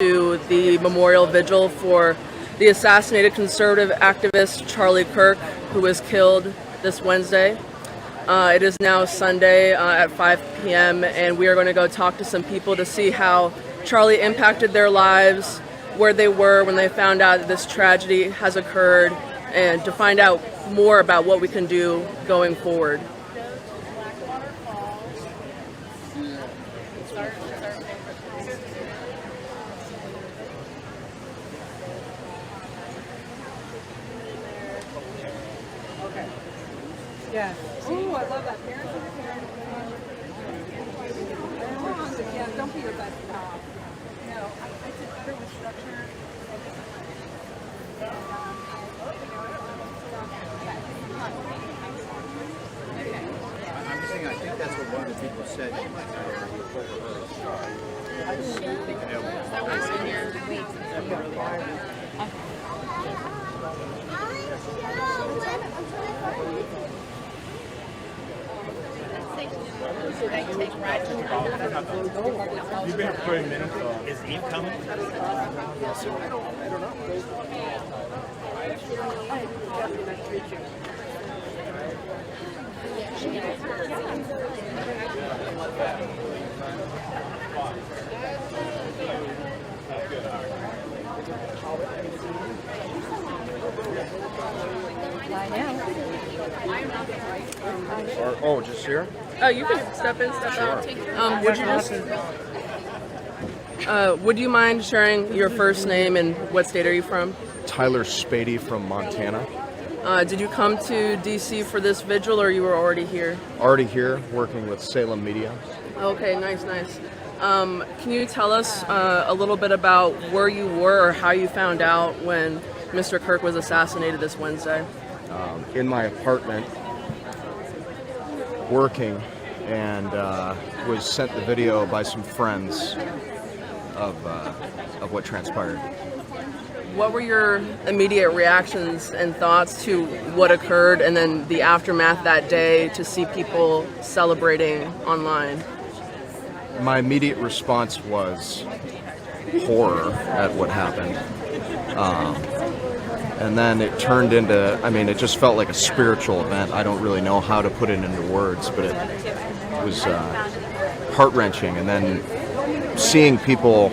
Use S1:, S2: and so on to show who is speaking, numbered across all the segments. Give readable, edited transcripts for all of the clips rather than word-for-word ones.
S1: to the memorial vigil for the assassinated conservative activist Charlie Kirk, who was killed this Wednesday. It is now Sunday at 5 p.m. and we are going to go talk to some people to see how Charlie impacted their lives, where they were when they found out that this tragedy has occurred, and to find out more about what we can do going forward.
S2: Yeah. Ooh, I love that. Parents of the parents. Yeah, don't be your best cop. No, I did better with structure.
S3: I'm just saying, I think that's what one of the people said.
S4: You've been putting minutes on. Is Eve coming?
S3: I don't know.
S4: Oh, just here?
S1: Oh, you can step in, step out. Would you mind sharing your first name and what state are you from?
S4: Tyler Spady from Montana.
S1: Did you come to D.C. for this vigil, or you were already here?
S4: Already here, working with Salem Media.
S1: Okay, nice. Can you tell us a little bit about where you were or how you found out when Mr. Kirk was assassinated this Wednesday?
S4: In my apartment, working, and was sent the video by some friends of what transpired.
S1: What were your immediate reactions and thoughts to what occurred, and then the aftermath that day to see people celebrating online?
S4: My immediate response was horror at what happened. And then it turned into, it just felt like a spiritual event. I don't really know how to put it into words, but it was heart-wrenching. And then seeing people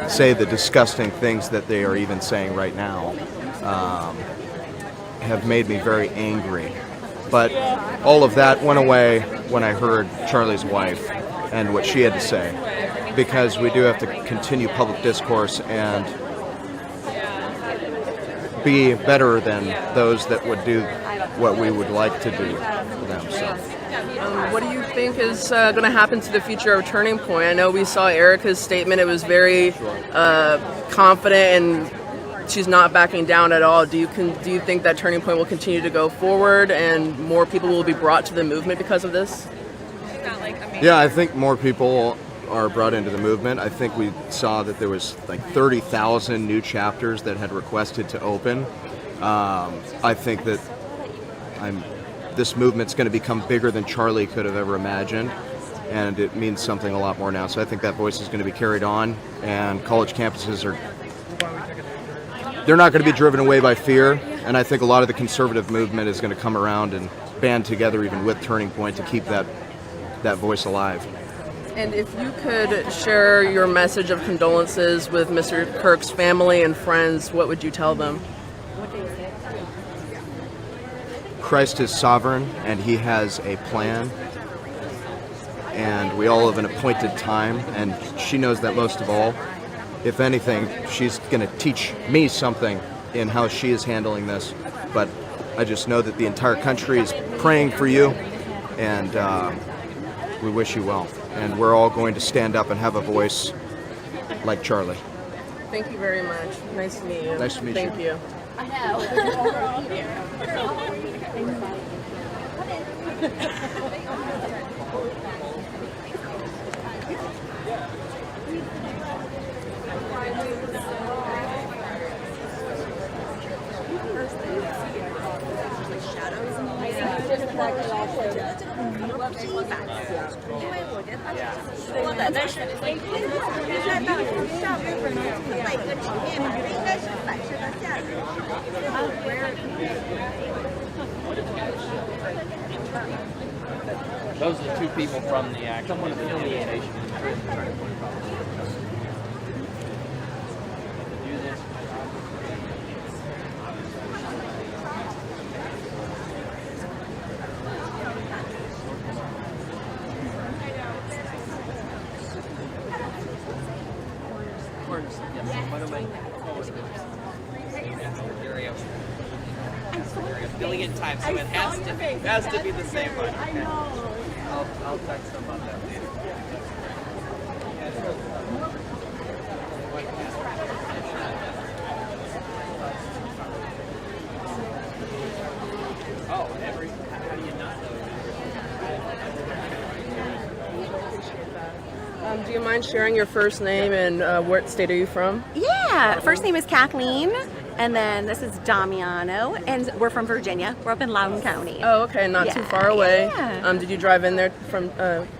S4: say the disgusting things that they are even saying right now have made me very angry. But all of that went away when I heard Charlie's wife and what she had to say, because we do have to continue public discourse and be better than those that would do what we would like to do for them. So.
S1: What do you think is going to happen to the future of Turning Point? I know we saw Erica's statement. It was very confident, and she's not backing down at all. Do you think that Turning Point will continue to go forward and more people will be brought to the movement because of this?
S4: Yeah, I think more people are brought into the movement. I think we saw that there was like 30,000 new chapters that had requested to open. I think that this movement's going to become bigger than Charlie could have ever imagined, and it means something a lot more now. So I think that voice is going to be carried on, and college campuses they're not going to be driven away by fear, and I think a lot of the conservative movement is going to come around and band together even with Turning Point to keep that voice alive.
S1: And if you could share your message of condolences with Mr. Kirk's family and friends, what would you tell them?
S4: Christ is sovereign, and he has a plan, and we all have an appointed time, and she knows that most of all. If anything, she's going to teach me something in how she is handling this, but I just know that the entire country is praying for you, and we wish you well. And we're all going to stand up and have a voice like Charlie.
S1: Thank you very much. Nice to meet you.
S4: Nice to meet you.
S1: Thank you.
S5: I know.
S2: Shadows in the 批判，因为我觉得他说的，但是在到上面可能在一个直面嘛，这应该是反射到下一个。
S5: Those are the two people from the affiliation. Billion times, so it has to be the same one. Okay. I'll text them about that later. Oh, how do you not know?
S1: Do you mind sharing your first name and what state are you from?
S6: Yeah, first name is Kathleen, and then this is Damiano, and we're from Virginia. We're up in Loudoun County.
S1: Oh, okay, not too far away.
S6: Yeah.
S1: Did you drive in there from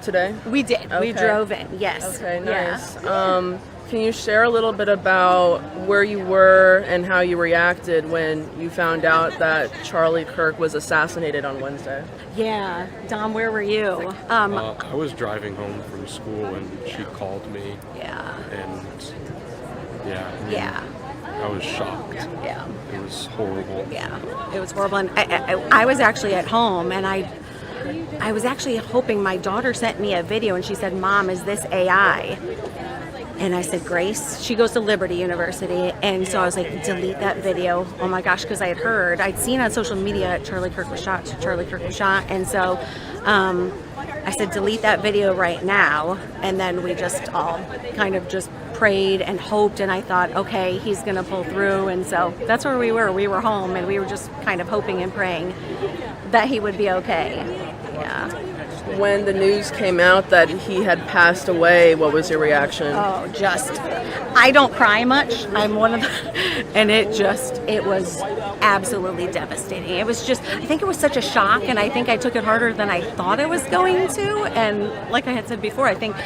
S1: today?
S6: We did. We
S1: Okay.
S6: drove in, yes.
S1: Okay, nice.
S6: Yeah.
S1: Can you share a little bit about where you were and how you reacted when you found out that Charlie Kirk was assassinated on Wednesday?
S6: Yeah. Dom, where were you?
S7: I was driving home from school and she called me,
S6: Yeah.
S7: and yeah, I mean,
S6: Yeah.
S7: I was shocked.
S6: Yeah.
S7: It was horrible.
S6: Yeah. It was horrible. And I was actually at home, and I was actually hoping, my daughter sent me a video, and she said, "Mom, is this AI?" And I said, "Grace," she goes to Liberty University, and so I was like, delete that video. Oh my gosh, because I'd seen on social media Charlie Kirk was shot, and so I said, delete that video right now. And then we just all kind of just prayed and hoped, and I thought, okay, he's gonna pull through. And so that's where we were. We were home, and we were just kind of hoping and praying that he would be okay. Yeah.
S1: When the news came out that he had passed away, what was your reaction?
S6: Oh, I don't cry much. I'm one of the, and it was absolutely devastating. It was just, I think it was such a shock, and I think I took it harder than I thought I was going to. And like I had said before, I think,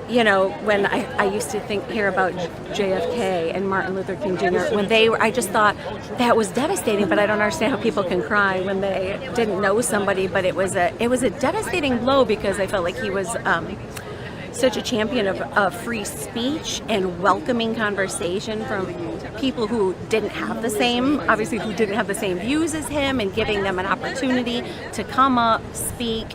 S6: you know, when I used to hear about JFK and Martin Luther King Jr., when they were, I just thought that was devastating, but I don't understand how people can cry when they didn't know somebody. But it was a devastating blow, because I felt like he was such a champion of free speech and welcoming conversation from people who didn't have the same views as him, and giving them an opportunity to come up, speak.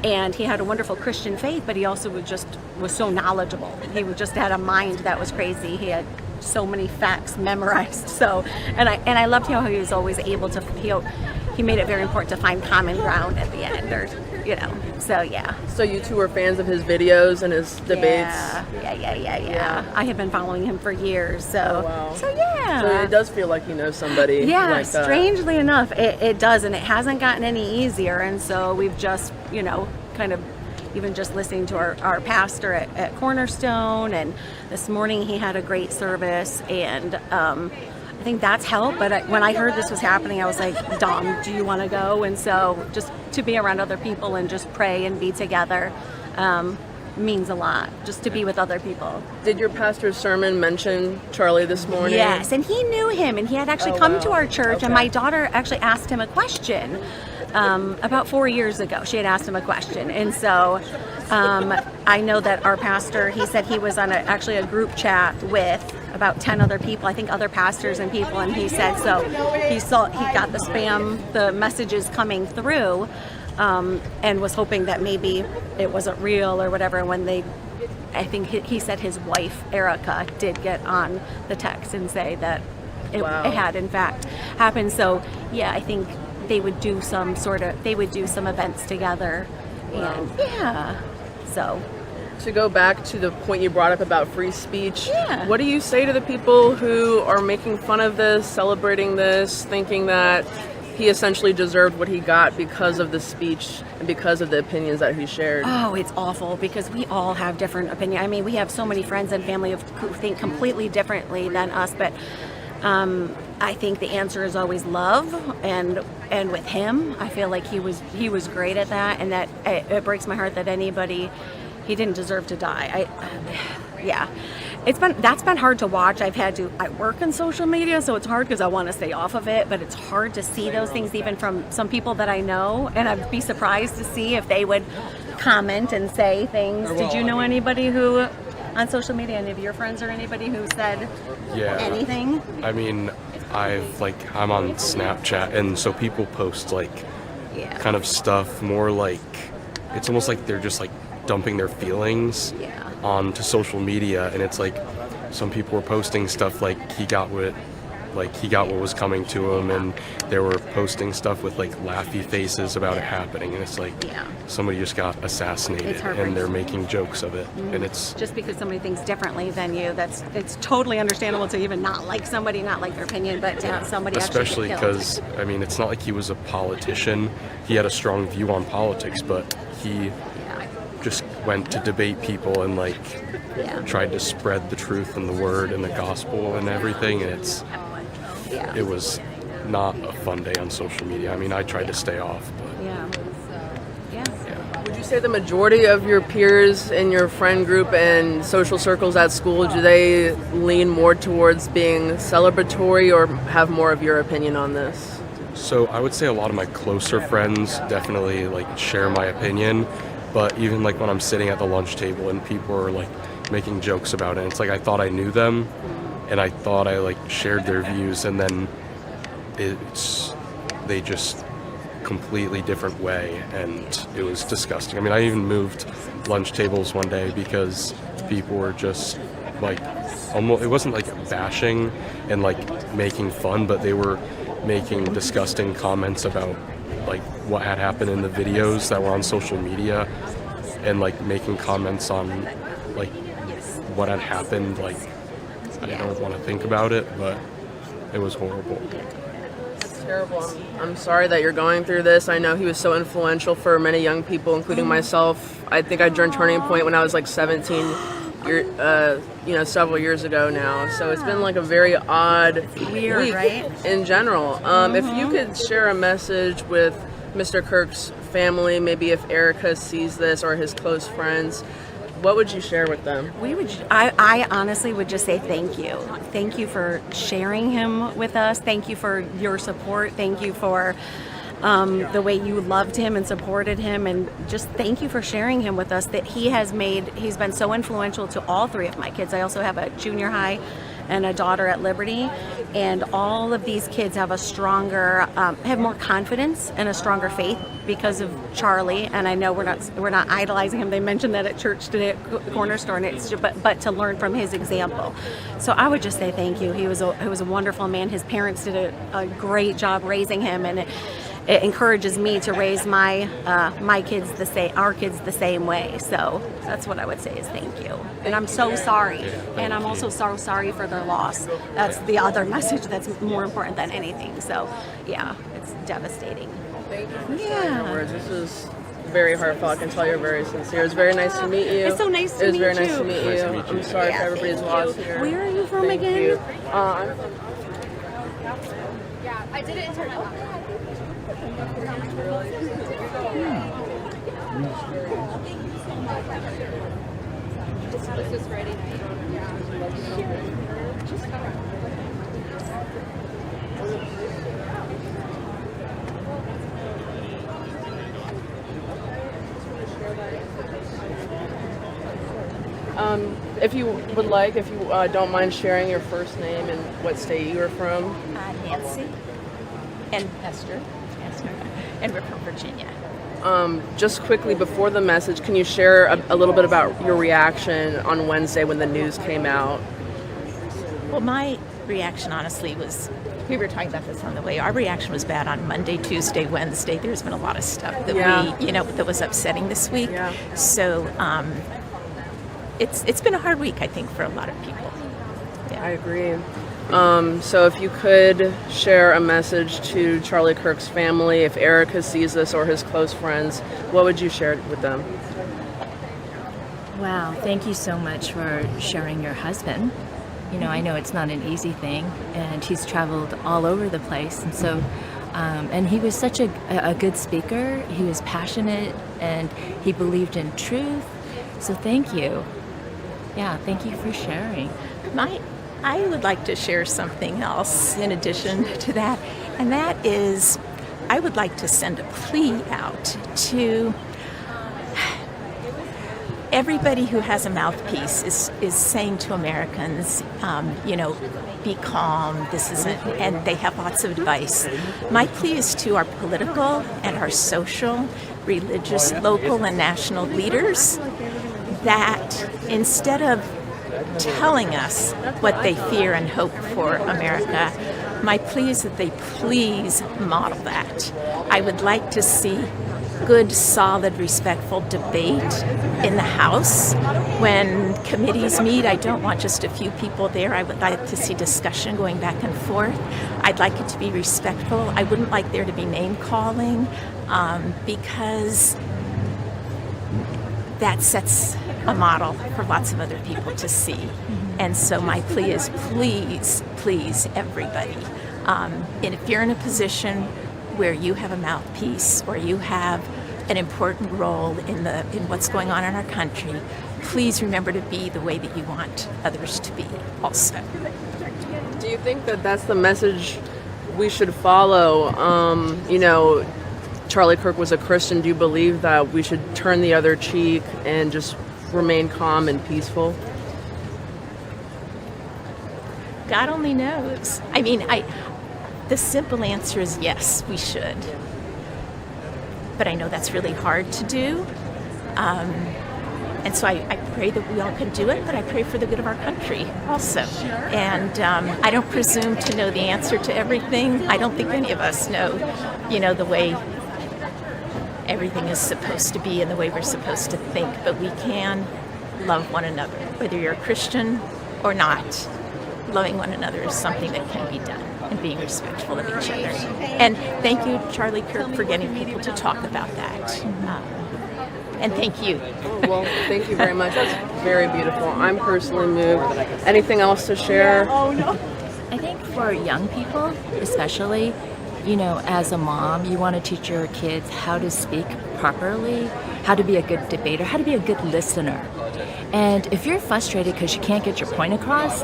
S6: And he had a wonderful Christian faith, but he also was so knowledgeable. He just had a mind that was crazy. He had so many facts memorized. So, and I loved how he was always able to. He made it very important to find common ground at the end, or you know. So yeah.
S1: So you two were fans of his videos and his debates?
S6: Yeah. I have been following him for years. So,
S1: Oh, wow.
S6: So yeah.
S1: So it does feel like you know somebody.
S6: Yeah,
S1: like that.
S6: strangely enough, it does, and it hasn't gotten any easier. And so we've just, you know, kind of even just listening to our pastor at Cornerstone, and this morning he had a great service, and I think that's helped. But when I heard this was happening, I was like, Dom, do you want to go? And so just to be around other people and just pray and be together means a lot, just to be with other people.
S1: Did your pastor's sermon mention Charlie this morning?
S6: Yes, and he knew him, and he had actually come to our church, and my daughter actually asked him a question about 4 years ago. She had asked him a question, and so I know that our pastor, he said he was on actually a group chat with about 10 other people, I think other pastors and people, and he said so he got the messages coming through, and was hoping that maybe it wasn't real or whatever. And when I think he said his wife Erica did get on the text and say that it had in fact happened. So yeah, I think they would do some events together. And yeah, so
S1: To go back to the point you brought up about free speech,
S6: Yeah.
S1: what do you say to the people who are making fun of this, celebrating this, thinking that he essentially deserved what he got because of the speech and because of the opinions that he shared?
S6: Oh, it's awful, because we all have different opinions. I mean, we have so many friends and family who think completely differently than us, but I think the answer is always love, and with him, I feel like he was great at that, and that it breaks my heart that he didn't deserve to die. Yeah, that's been hard to watch. I work in social media, so it's hard because I want to stay off of it, but it's hard to see those things even from some people that I know, and I'd be surprised to see if they would comment and say things. Did you know anybody who on social media, any of your friends or anybody who said anything?
S7: I mean, I'm on Snapchat, and so people post kind of stuff more like, it's almost like they're just like dumping their feelings onto social media, and it's like some people were posting stuff like he got what was coming to him, and they were posting stuff with like laughy faces about it happening, and it's like somebody just got assassinated and they're making jokes of it. And it's
S6: just because somebody thinks differently than you, it's totally understandable to even not like somebody, not like their opinion, but to have somebody
S7: especially
S6: actually
S7: because I mean, it's not like he was a politician. He had a strong view on politics, but he just went to debate people and tried to spread the truth and the word and the gospel and everything, and it was not a fun day on social media. I mean, I tried to stay off, but
S1: Would you say the majority of your peers in your friend group and social circles at school, do they lean more towards being celebratory or have more of your opinion on this?
S7: So I would say a lot of my closer friends definitely share my opinion, but even when I'm sitting at the lunch table and people are making jokes about it, it's I thought I knew them and I thought I shared their views, and then they just completely different way, and it was disgusting. I mean, I even moved lunch tables one day because people were just almost, it wasn't bashing and making fun, but they were making disgusting comments about what had happened in the videos that were on social media, and making comments on what had happened. I don't want to think about it, but it was horrible.
S1: That's terrible. I'm sorry that you're going through this. I know he was so influential for many young people, including myself. I think I joined Turning Point when I was 17, several years ago now. So it's been a very odd week,
S6: right?
S1: In general. If you could share a message with Mr. Kirk's family, maybe if Erica sees this or his close friends, what would you share with them?
S6: I honestly would just say thank you. Thank you for sharing him with us. Thank you for your support. Thank you for the way you loved him and supported him, and just thank you for sharing him with us. That he's been so influential to all three of my kids. I also have a junior high and a daughter at Liberty, and all of these kids have have more confidence and a stronger faith because of Charlie. And I know we're not idolizing him. They mentioned that at church today at Cornerstone. But to learn from his example. So I would just say thank you. He was a wonderful man. His parents did a great job raising him, and it encourages me to raise our kids the same way. So that's what I would say is thank you. And I'm so sorry. And I'm also so sorry for their loss. That's the other message that's more important than anything. So yeah, it's devastating.
S1: Thank you for sharing your words. This is very heartfelt. I can tell you're very sincere. It's very nice to meet you.
S6: It's so nice to meet you.
S1: It was very nice to meet you. I'm sorry for everybody's loss here.
S6: Where are you from
S1: Thank
S6: again?
S1: you.
S2: I did it internally. This is Friday night.
S1: If you would like, if you don't mind sharing your first name and what state you are from.
S8: Nancy and Esther, and we're from Virginia.
S1: Just quickly before the message, can you share a little bit about your reaction on Wednesday when the news came out?
S8: Well, my reaction, honestly, was, we were talking about this on the way, our reaction was bad on Monday, Tuesday, Wednesday. There's been a lot of stuff that that was upsetting this week.
S1: Yeah.
S8: So it's been a hard week, I think, for a lot of people. Yeah.
S1: I agree. So if you could share a message to Charlie Kirk's family, if Erica sees this or his close friends, what would you share with them?
S9: Wow, thank you so much for sharing your husband. I know it's not an easy thing, and he's traveled all over the place, and so, and he was such a good speaker. He was passionate, and he believed in truth. So thank you. Yeah, thank you for sharing.
S8: I would like to share something else in addition to that, and that is I would like to send a plea out to everybody who has a mouthpiece is saying to Americans, be calm, this isn't, and they have lots of advice. My plea is to our political and our social, religious, local, and national leaders that instead of telling us what they fear and hope for America, my plea is that they please model that. I would like to see good, solid, respectful debate in the House. When committees meet, I don't want just a few people there. I would like to see discussion going back and forth. I'd like it to be respectful. I wouldn't like there to be name-calling because that sets a model for lots of other people to see. And so my plea is please, everybody. And if you're in a position where you have a mouthpiece or you have an important role in what's going on in our country, please remember to be the way that you want others to be also.
S1: Do you think that that's the message we should follow? Charlie Kirk was a Christian. Do you believe that we should turn the other cheek and just remain calm and peaceful?
S8: God only knows. The simple answer is yes, we should. But I know that's really hard to do. And so I pray that we all can do it, but I pray for the good of our country also. And I don't presume to know the answer to everything. I don't think any of us know, the way everything is supposed to be and the way we're supposed to think. But we can love one another, whether you're a Christian or not. Loving one another is something that can be done, and being respectful of each other. And thank you, Charlie Kirk, for getting people to talk about that. And thank you.
S1: Well, thank you very much. That's very beautiful. I'm personally moved. Anything else to share?
S9: I think for young people, especially, as a mom, you want to teach your kids how to speak properly, how to be a good debater, how to be a good listener. And if you're frustrated because you can't get your point across,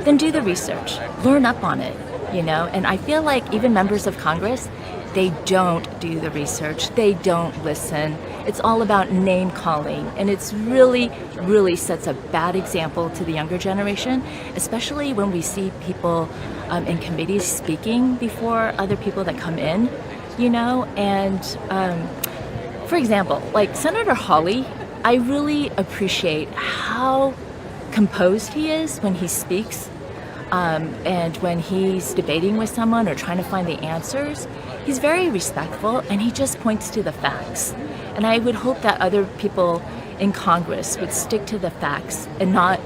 S9: then do the research, learn up on it, And I feel like even members of Congress, they don't do the research, they don't listen. It's all about name calling, and it's really, really sets a bad example to the younger generation, especially when we see people in committees speaking before other people that come in, And for example, like Senator Hawley, I really appreciate how composed he is when he speaks, and when he's debating with someone or trying to find the answers. He's very respectful, and he just points to the facts. And I would hope that other people in Congress would stick to the facts and not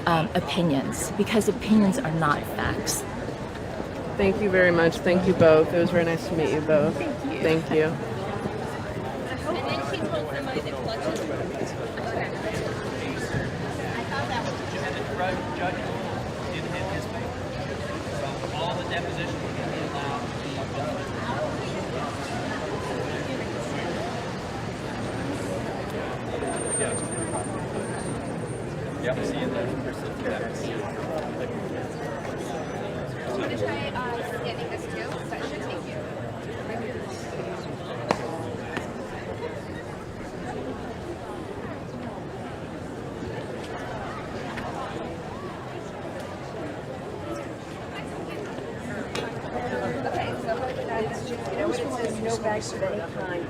S9: opinions, because opinions are not facts.
S1: Thank you very much. Thank you both. It was very nice to meet you both. Thank you.
S5: Yep, see you there.
S2: I'm going to try scanning this too, so it should take you. Okay, so that's just, when it says no bags of any kind.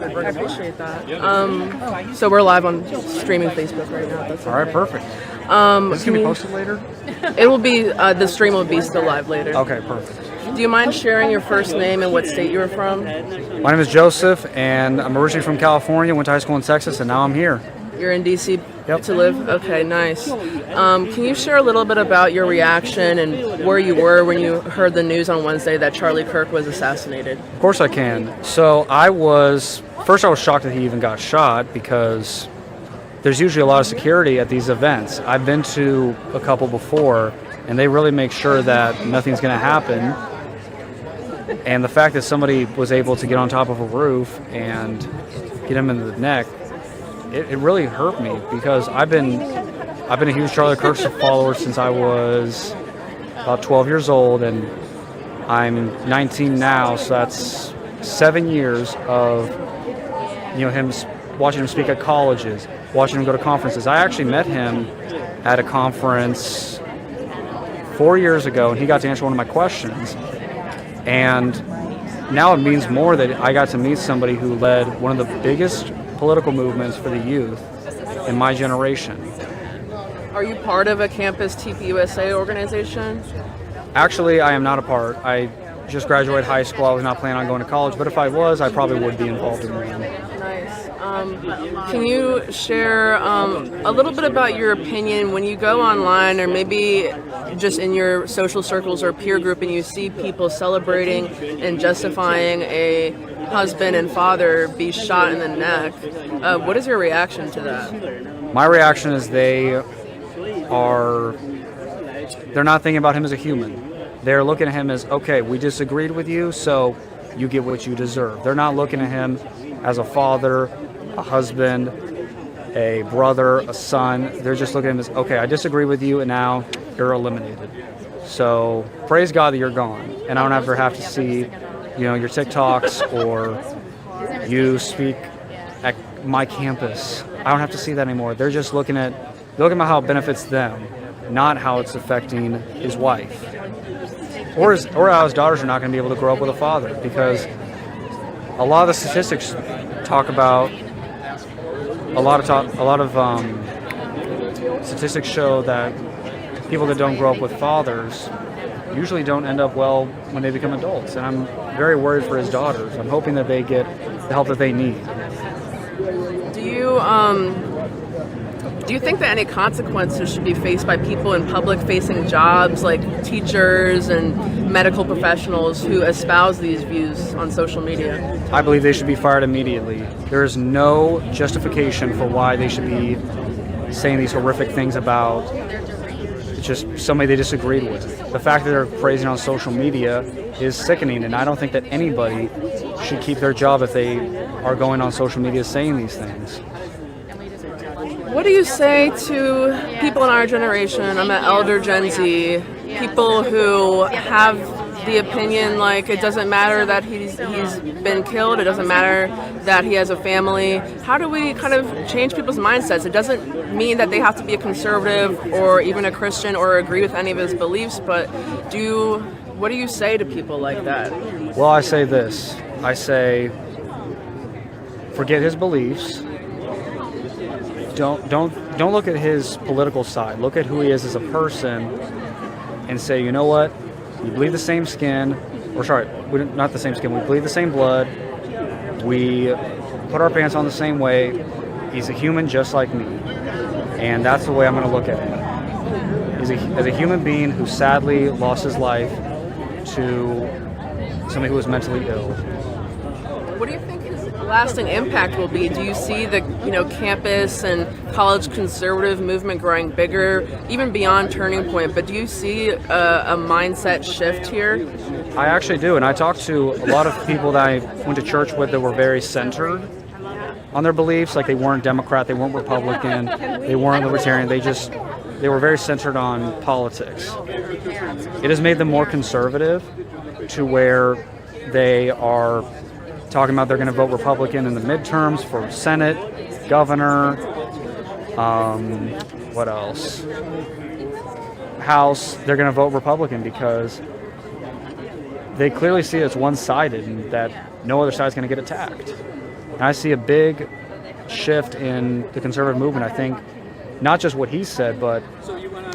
S1: I appreciate that. So we're live on streaming Facebook right now. That's
S3: All right, perfect. Is this going to be posted later?
S1: It will be, the stream will be still live later.
S3: Okay, perfect.
S1: Do you mind sharing your first name and what state you were from?
S3: My name is Joseph, and I'm originally from California, went to high school in Texas, and now I'm here.
S1: You're in DC
S3: Yep.
S1: to live? Okay, nice. Can you share a little bit about your reaction and where you were when you heard the news on Wednesday that Charlie Kirk was assassinated?
S3: Of course I can. So I was shocked that he even got shot, because there's usually a lot of security at these events. I've been to a couple before, and they really make sure that nothing's going to happen. And the fact that somebody was able to get on top of a roof and get him in the neck, it really hurt me, because I've been a huge Charlie Kirk follower since I was about 12 years old, and I'm 19 now, so that's 7 years of him, watching him speak at colleges, watching him go to conferences. I actually met him at a conference 4 years ago, and he got to answer one of my questions. And now it means more that I got to meet somebody who led one of the biggest political movements for the youth in my generation.
S1: Are you part of a campus TPUSA organization?
S3: Actually, I am not a part. I just graduated high school. I was not planning on going to college, but if I was, I probably would be involved in one.
S1: Nice. Can you share a little bit about your opinion when you go online, or maybe just in your social circles or peer group, and you see people celebrating and justifying a husband and father be shot in the neck? What is your reaction to that?
S3: My reaction is they're not thinking about him as a human. They're looking at him as, okay, we disagreed with you, so you get what you deserve. They're not looking at him as a father, a husband, a brother, a son. They're just looking at him as, okay, I disagree with you, and now you're eliminated. So praise God that you're gone, and I don't ever have to see, your TikToks or you speak at my campus. I don't have to see that anymore. They're just looking at how it benefits them, not how it's affecting his wife, or how his daughters are not going to be able to grow up with a father, because a lot of the statistics talk about statistics show that people that don't grow up with fathers usually don't end up well when they become adults, and I'm very worried for his daughters. I'm hoping that they get the help that they need.
S1: Do you think that any consequences should be faced by people in public-facing jobs like teachers and medical professionals who espouse these views on social media?
S3: I believe they should be fired immediately. There is no justification for why they should be saying these horrific things about just somebody they disagreed with. The fact that they're praising on social media is sickening, and I don't think that anybody should keep their job if they are going on social media saying these things.
S1: What do you say to people in our generation, I'm an elder Gen Z, people who have the opinion like it doesn't matter that he's been killed, it doesn't matter that he has a family? How do we kind of change people's mindsets? It doesn't mean that they have to be a conservative or even a Christian or agree with any of his beliefs, but what do you say to people like that?
S3: Well, I say this. I say, forget his beliefs. Don't look at his political side. Look at who he is as a person and say, you know what? We bleed the same skin, not the same skin. We bleed the same blood. We put our pants on the same way. He's a human just like me. And that's the way I'm going to look at him. As a human being who sadly lost his life to somebody who was mentally ill.
S1: What do you think his lasting impact will be? Do you see the campus and college conservative movement growing bigger, even beyond Turning Point? But do you see a mindset shift here?
S3: I actually do, and I talked to a lot of people that I went to church with that were very centered on their beliefs. Like, they weren't Democrat, they weren't Republican, they weren't Libertarian. They were very centered on politics. It has made them more conservative, to where they are talking about they're going to vote Republican in the midterms for Senate, governor, what else? House. They're going to vote Republican because they clearly see it's one-sided and that no other side is going to get attacked. And I see a big shift in the conservative movement. I think not just what he said, but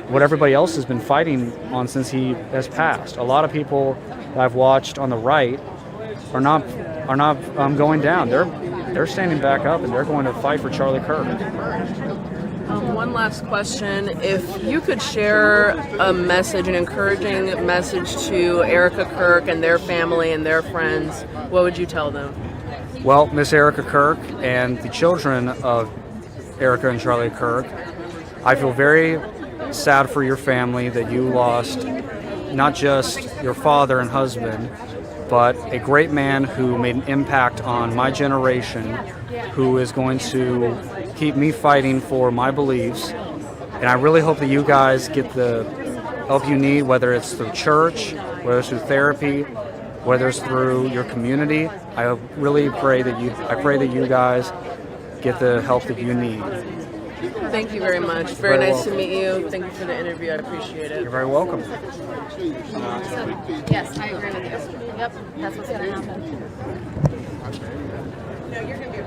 S3: what everybody else has been fighting on since he has passed. A lot of people that I've watched on the right are not going down. They're standing back up and they're going to fight for Charlie Kirk.
S1: One last question. If you could share a message, an encouraging message to Erica Kirk and their family and their friends, what would you tell them?
S3: Well, Miss Erica Kirk and the children of Erica and Charlie Kirk. I feel very sad for your family that you lost not just your father and husband, but a great man who made an impact on my generation, who is going to keep me fighting for my beliefs. And I really hope that you guys get the help you need, whether it's through church, whether it's through therapy, whether it's through your community. I really pray that you guys get the help that you need.
S1: Thank you very much. Very nice to meet you. Thank you for the interview. I appreciate it.
S3: You're very welcome.
S10: Yes, I agree with you. Yep, that's what's going to happen.
S1: No, you're going to be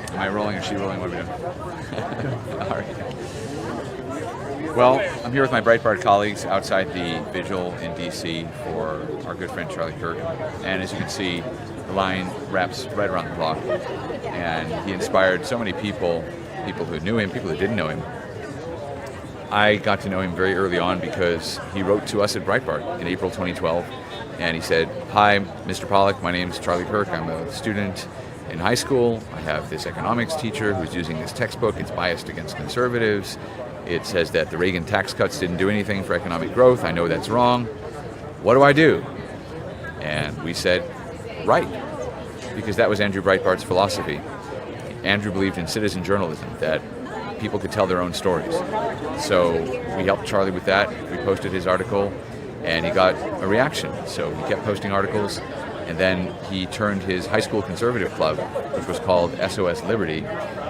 S11: Am I rolling or is she rolling? What are we doing? All right. Well, I'm here with my Breitbart colleagues outside the Vigil in DC for our good friend Charlie Kirk. And as you can see, the line wraps right around the clock. And he inspired so many people, people who knew him, people who didn't know him. I got to know him very early on because he wrote to us at Breitbart in April 2012. And he said, "Hi, Mr. Pollack, my name's Charlie Kirk. I'm a student in high school. I have this economics teacher who's using this textbook. It's biased against conservatives. It says that the Reagan tax cuts didn't do anything for economic growth. I know that's wrong. What do I do?" And we said, "Write," because that was Andrew Breitbart's philosophy. Andrew believed in citizen journalism, that people could tell their own stories. So we helped Charlie with that. We posted his article, and he got a reaction. So he kept posting articles, and then he turned his high school conservative club, which was called SOS Liberty,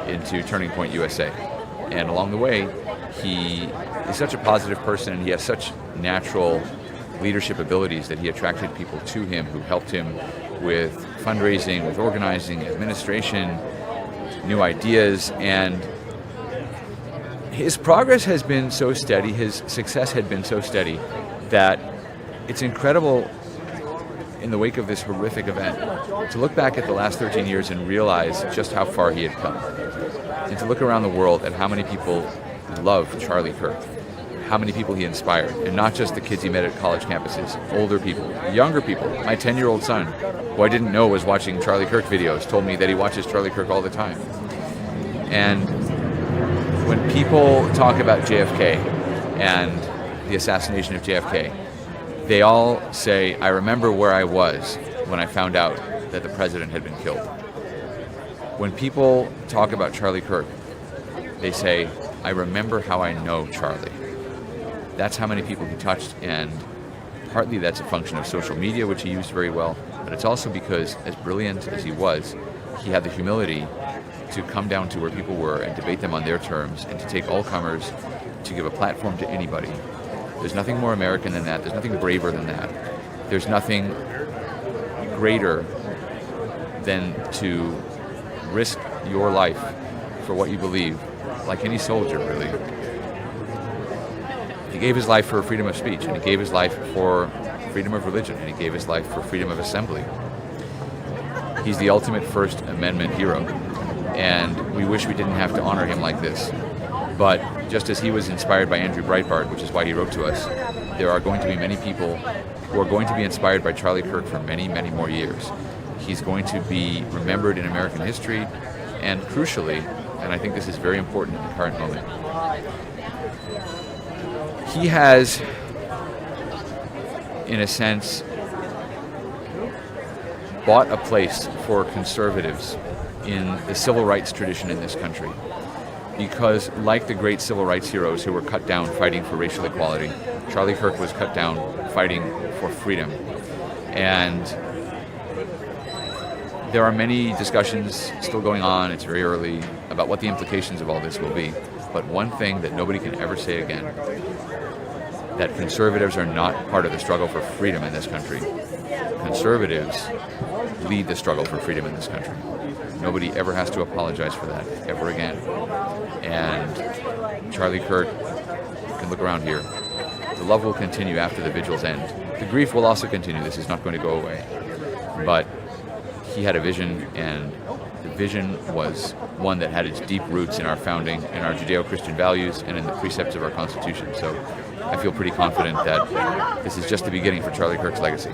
S11: into Turning Point USA. And along the way, he is such a positive person, and he has such natural leadership abilities that he attracted people to him who helped him with fundraising, with organizing, administration, new ideas, and his progress has been so steady, his success had been so steady, that it's incredible in the wake of this horrific event to look back at the last 13 years and realize just how far he had come. And to look around the world at how many people love Charlie Kirk, how many people he inspired, and not just the kids he met at college campuses, older people, younger people. My 10-year-old son, who I didn't know was watching Charlie Kirk videos, told me that he watches Charlie Kirk all the time. And when people talk about JFK and the assassination of JFK, they all say, "I remember where I was when I found out that the president had been killed." When people talk about Charlie Kirk, they say, "I remember how I know Charlie." That's how many people he touched, and partly that's a function of social media, which he used very well, but it's also because, as brilliant as he was, he had the humility to come down to where people were and debate them on their terms, and to take all comers, to give a platform to anybody. There's nothing more American than that. There's nothing braver than that. There's nothing greater than to risk your life for what you believe, like any soldier, really. He gave his life for freedom of speech, and he gave his life for freedom of religion, and he gave his life for freedom of assembly. He's the ultimate First Amendment hero, and we wish we didn't have to honor him like this. But just as he was inspired by Andrew Breitbart, which is why he wrote to us, there are going to be many people who are going to be inspired by Charlie Kirk for many, many more years. He's going to be remembered in American history, and crucially, and I think this is very important in the current moment, he has, in a sense, bought a place for conservatives in the civil rights tradition in this country. Because like the great civil rights heroes who were cut down fighting for racial equality, Charlie Kirk was cut down fighting for freedom. And there are many discussions still going on, it's very early, about what the implications of all this will be. But one thing that nobody can ever say again, that conservatives are not part of the struggle for freedom in this country. Conservatives lead the struggle for freedom in this country. Nobody ever has to apologize for that, ever again. And Charlie Kirk, you can look around here. The love will continue after the vigil's end. The grief will also continue. This is not going to go away. But he had a vision, and the vision was one that had its deep roots in our founding, in our Judeo-Christian values, and in the precepts of our Constitution. So I feel pretty confident that this is just the beginning for Charlie Kirk's legacy.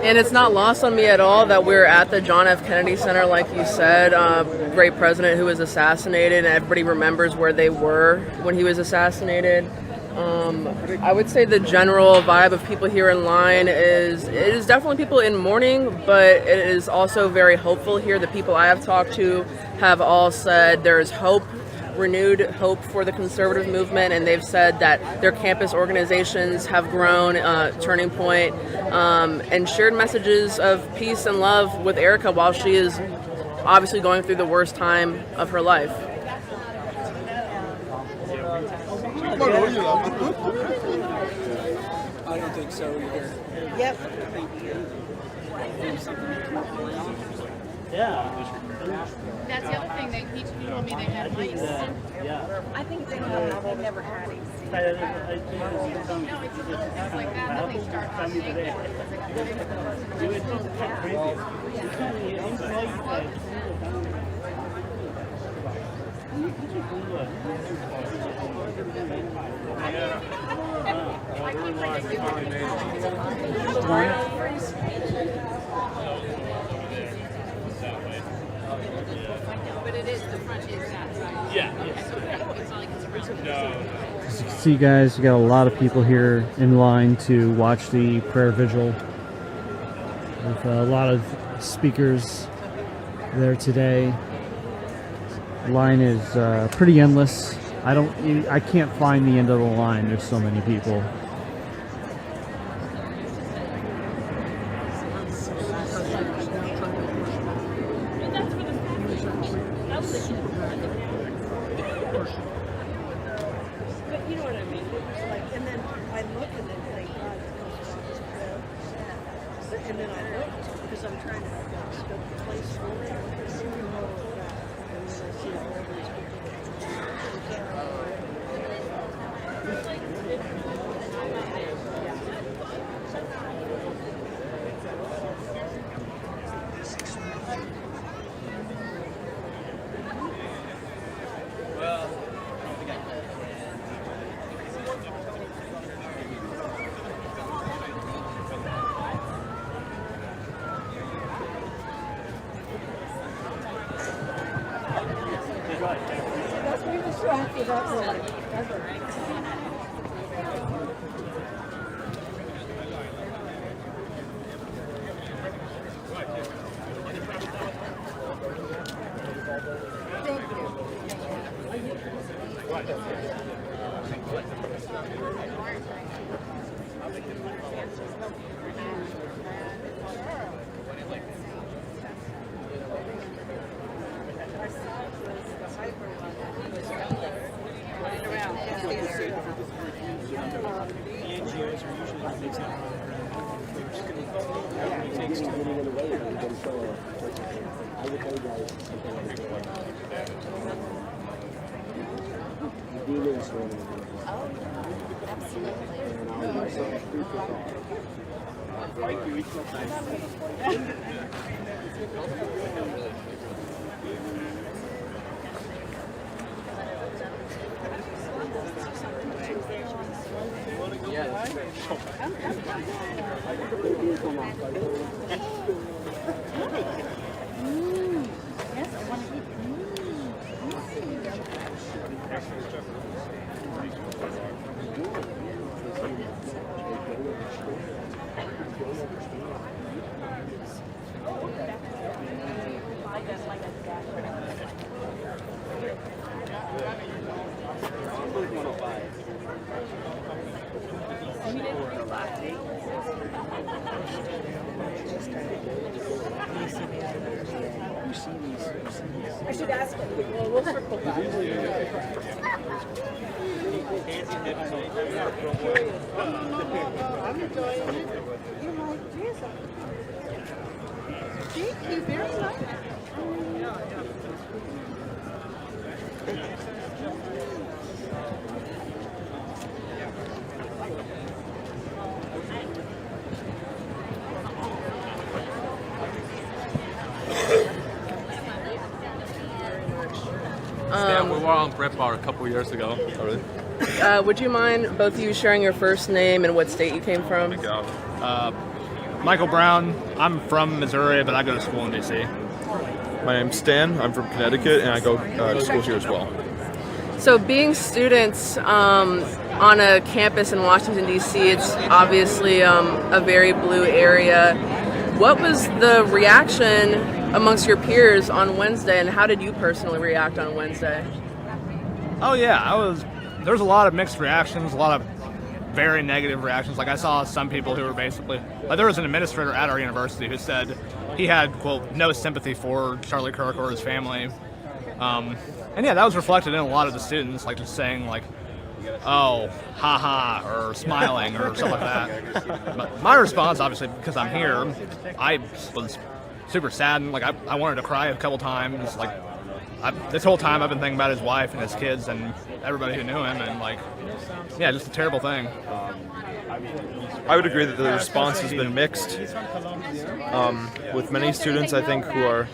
S1: And it's not lost on me at all that we're at the John F. Kennedy Center, like you said, great president who was assassinated, and everybody remembers where they were when he was assassinated. I would say the general vibe of people here in line it is definitely people in mourning, but it is also very hopeful here. The people I have talked to have all said there is hope, renewed hope for the conservative movement, and they've said that their campus organizations have grown, Turning Point, and shared messages of peace and love with Erica while she is obviously going through the worst time of her life.
S5: I don't think so either.
S2: Yep.
S5: Yeah.
S10: That's the other thing. They told me they had mice.
S2: I think they never had it.
S10: No, it's like that. Then they start hunting. But it is, the front is that side. Yeah. It's not like it's around.
S12: As you can see, guys, you got a lot of people here in line to watch the prayer vigil. With a lot of speakers there today. The line is pretty endless. I can't find the end of the line. There's so many people.
S2: I should ask him. Well, we'll circle back. I'm enjoying it. You're like, Jesus. Thank you very much.
S5: Yeah, we were on Prep Bar a couple years ago.
S11: Oh, really?
S1: Would you mind both of you sharing your first name and what state you came from?
S13: Michael Brown. I'm from Missouri, but I go to school in D.C.
S14: My name's Stan. I'm from Connecticut, and I go to school here as well.
S1: So being students on a campus in Washington, D.C., it's obviously a very blue area. What was the reaction amongst your peers on Wednesday, and how did you personally react on Wednesday?
S13: Oh yeah, there's a lot of mixed reactions, a lot of very negative reactions. Like I saw some people who were basically, like there was an administrator at our university who said he had, quote, no sympathy for Charlie Kirk or his family. And yeah, that was reflected in a lot of the students, like just saying like, oh, haha, or smiling or something like that. But my response, obviously, because I'm here, I was super saddened. Like I wanted to cry a couple times. Like this whole time I've been thinking about his wife and his kids and everybody who knew him, and like, yeah, just a terrible thing.
S14: I would agree that the response has been mixed. With many students, I think, who are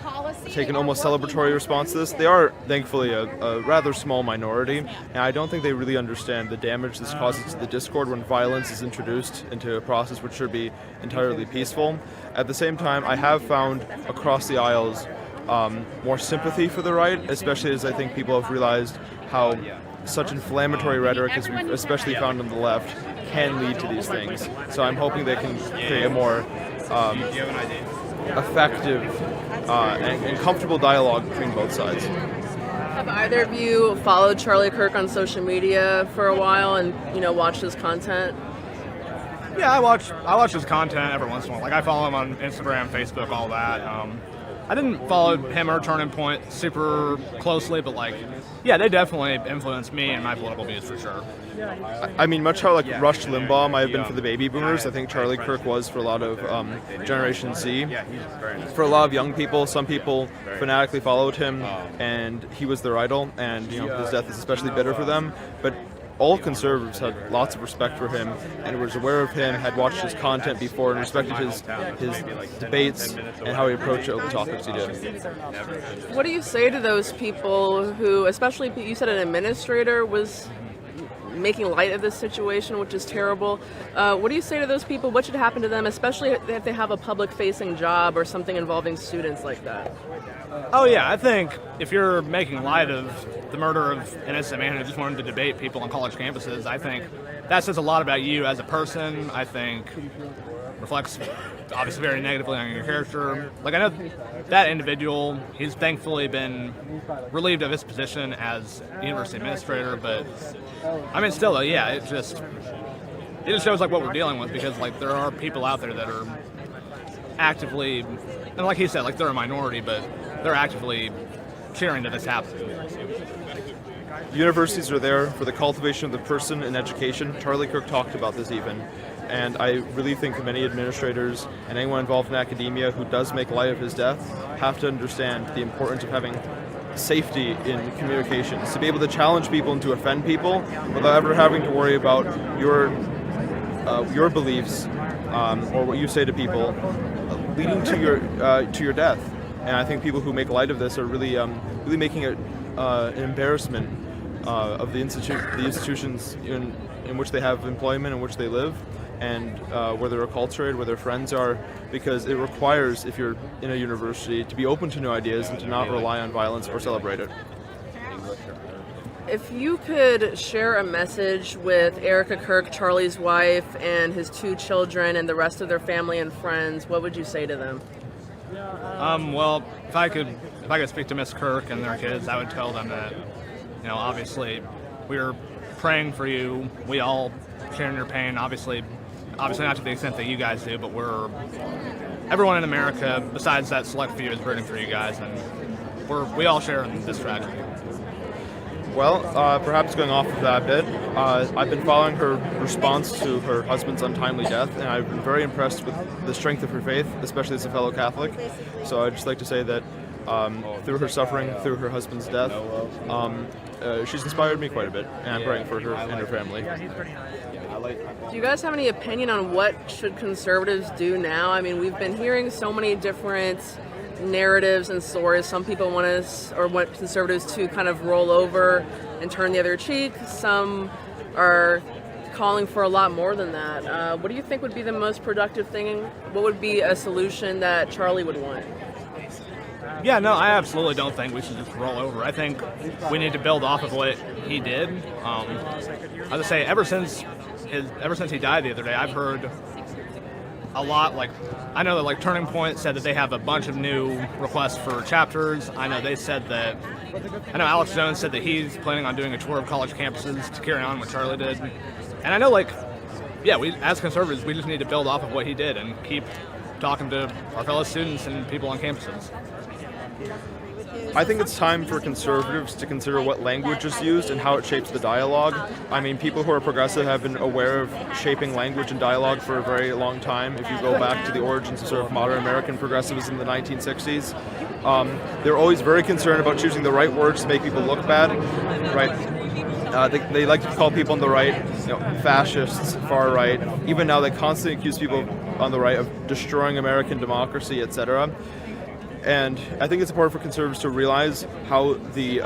S14: taking almost celebratory response to this. They are, thankfully, a rather small minority, and I don't think they really understand the damage this causes to the discord when violence is introduced into a process which should be entirely peaceful. At the same time, I have found across the aisles more sympathy for the right, especially as I think people have realized how such inflammatory rhetoric, as we've especially found on the left, can lead to these things. So I'm hoping they can create a more effective and comfortable dialogue between both sides.
S1: Have either of you followed Charlie Kirk on social media for a while and watched his content?
S13: Yeah, I watch his content every once in a while. Like I follow him on Instagram, Facebook, all that. I didn't follow him or Turning Point super closely, but like, yeah, they definitely influenced me and my political views for sure.
S14: I mean, much how like Rush Limbaugh might have been for the baby boomers, I think Charlie Kirk was for a lot of Generation Z. For a lot of young people, some people fanatically followed him, and he was their idol, and his death is especially bitter for them. But all conservatives had lots of respect for him and was aware of him, had watched his content before, and respected his debates and how he approached the topics he did.
S1: What do you say to those people who, especially you said an administrator was making light of this situation, which is terrible? What do you say to those people? What should happen to them, especially if they have a public-facing job or something involving students like that?
S13: Oh yeah, I think if you're making light of the murder of an innocent man who just wanted to debate people on college campuses, I think that says a lot about you as a person. I think reflects obviously very negatively on your character. Like I know that individual, he's thankfully been relieved of his position as university administrator, but I mean still, yeah, it just shows like what we're dealing with, because like there are people out there that are actively, and like he said, like they're a minority, but they're actively cheering that this happens.
S14: Universities are there for the cultivation of the person and education. Charlie Kirk talked about this even. And I really think that many administrators and anyone involved in academia who does make light of his death have to understand the importance of having safety in communications, to be able to challenge people and to offend people without ever having to worry about your beliefs or what you say to people leading to your death. And I think people who make light of this are really making it an embarrassment of the institutions in which they have employment, in which they live, and where they're acculturated, where their friends are, because it requires, if you're in a university, to be open to new ideas and to not rely on violence or celebrate it.
S1: If you could share a message with Erica Kirk, Charlie's wife, and his 2 children and the rest of their family and friends, what would you say to them?
S13: Well, if I could speak to Miss Kirk and their kids, I would tell them that, obviously we're praying for you. We all share in your pain. Obviously not to the extent that you guys do, but everyone in America, besides that select few, is rooting for you guys, and we all share in this tragedy.
S14: Well, perhaps going off of that a bit, I've been following her response to her husband's untimely death, and I've been very impressed with the strength of her faith, especially as a fellow Catholic. So I'd just like to say that through her suffering, through her husband's death, she's inspired me quite a bit, and I'm praying for her and her family.
S1: Do you guys have any opinion on what should conservatives do now? I mean, we've been hearing so many different narratives and stories. Some people want conservatives to kind of roll over and turn the other cheek. Some are calling for a lot more than that. What do you think would be the most productive thing? What would be a solution that Charlie would want?
S13: Yeah, no, I absolutely don't think we should just roll over. I think we need to build off of what he did. As I say, ever since he died the other day, I've heard a lot. Like, I know that like Turning Point said that they have a bunch of new requests for chapters. I know Alex Jones said that he's planning on doing a tour of college campuses to carry on what Charlie did. And I know, like, yeah, we as conservatives, we just need to build off of what he did and keep talking to our fellow students and people on campuses.
S14: I think it's time for conservatives to consider what language is used and how it shapes the dialogue. I mean, people who are progressive have been aware of shaping language and dialogue for a very long time. If you go back to the origins of sort of modern American progressivism in the 1960s, they're always very concerned about choosing the right words to make people look bad, right? They like to call people on the right, fascists, far right. Even now, they constantly accuse people on the right of destroying American democracy, etc. And I think it's important for conservatives to realize how the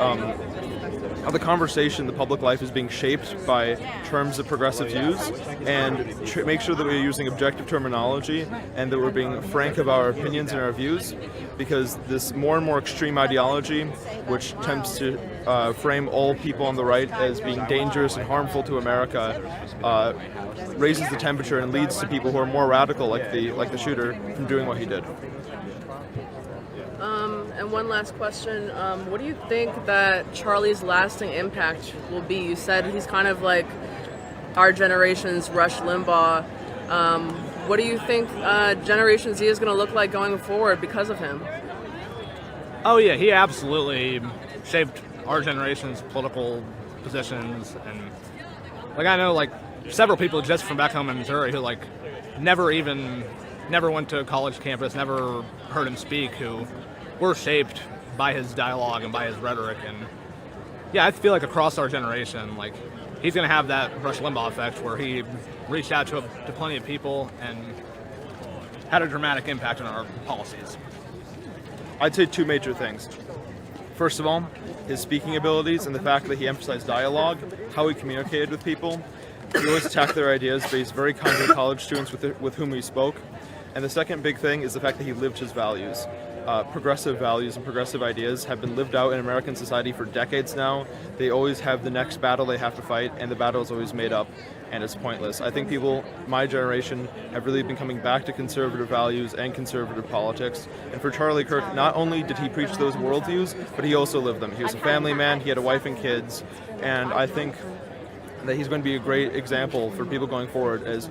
S14: conversation, the public life, is being shaped by terms that progressives use, and make sure that we're using objective terminology and that we're being frank about our opinions and our views, because this more and more extreme ideology, which attempts to frame all people on the right as being dangerous and harmful to America, raises the temperature and leads to people who are more radical, like the shooter, from doing what he did.
S1: And one last question. What do you think that Charlie's lasting impact will be? You said he's kind of like our generation's Rush Limbaugh. What do you think Generation Z is going to look like going forward because of him?
S13: Oh yeah, he absolutely shaped our generation's political positions. And like, I know like several people just from back home in Missouri who like never went to a college campus, never heard him speak, who were shaped by his dialogue and by his rhetoric. And yeah, I feel like across our generation, like, he's going to have that Rush Limbaugh effect where he reached out to plenty of people and had a dramatic impact on our policies.
S14: I'd say two major things. First of all, his speaking abilities and the fact that he emphasized dialogue, how he communicated with people. He always attacked their ideas, but he's very kind to college students with whom he spoke. And the second big thing is the fact that he lived his values. Progressive values and progressive ideas have been lived out in American society for decades now. They always have the next battle they have to fight, and the battle is always made up, and it's pointless. I think people, my generation, have really been coming back to conservative values and conservative politics. And for Charlie Kirk, not only did he preach those worldviews, but he also lived them. He was a family man, he had a wife and kids, and I think that he's going to be a great example for people going forward as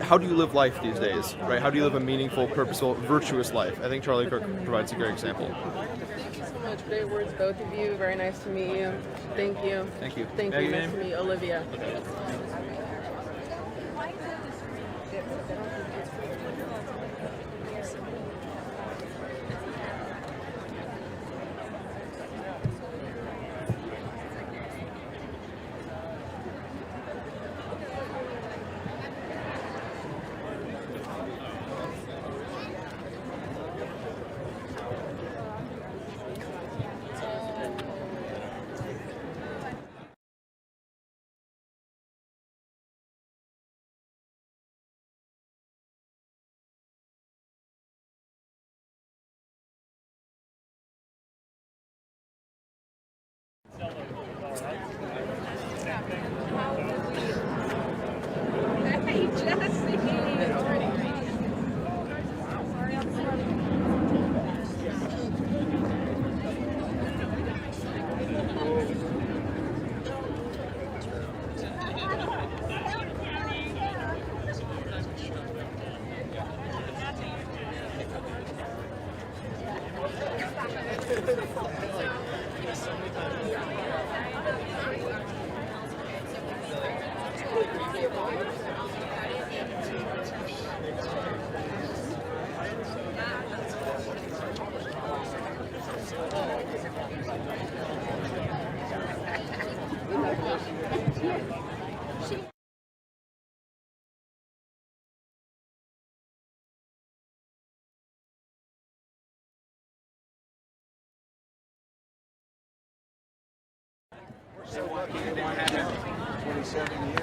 S14: how do you live life these days, right? How do you live a meaningful, purposeful, virtuous life? I think Charlie Kirk provides a great example.
S1: Thank you so much. Great words, both of you. Very nice to meet you. Thank you.
S14: Thank you.
S1: Thank you. Nice to meet you, Olivia.
S5: 27 years.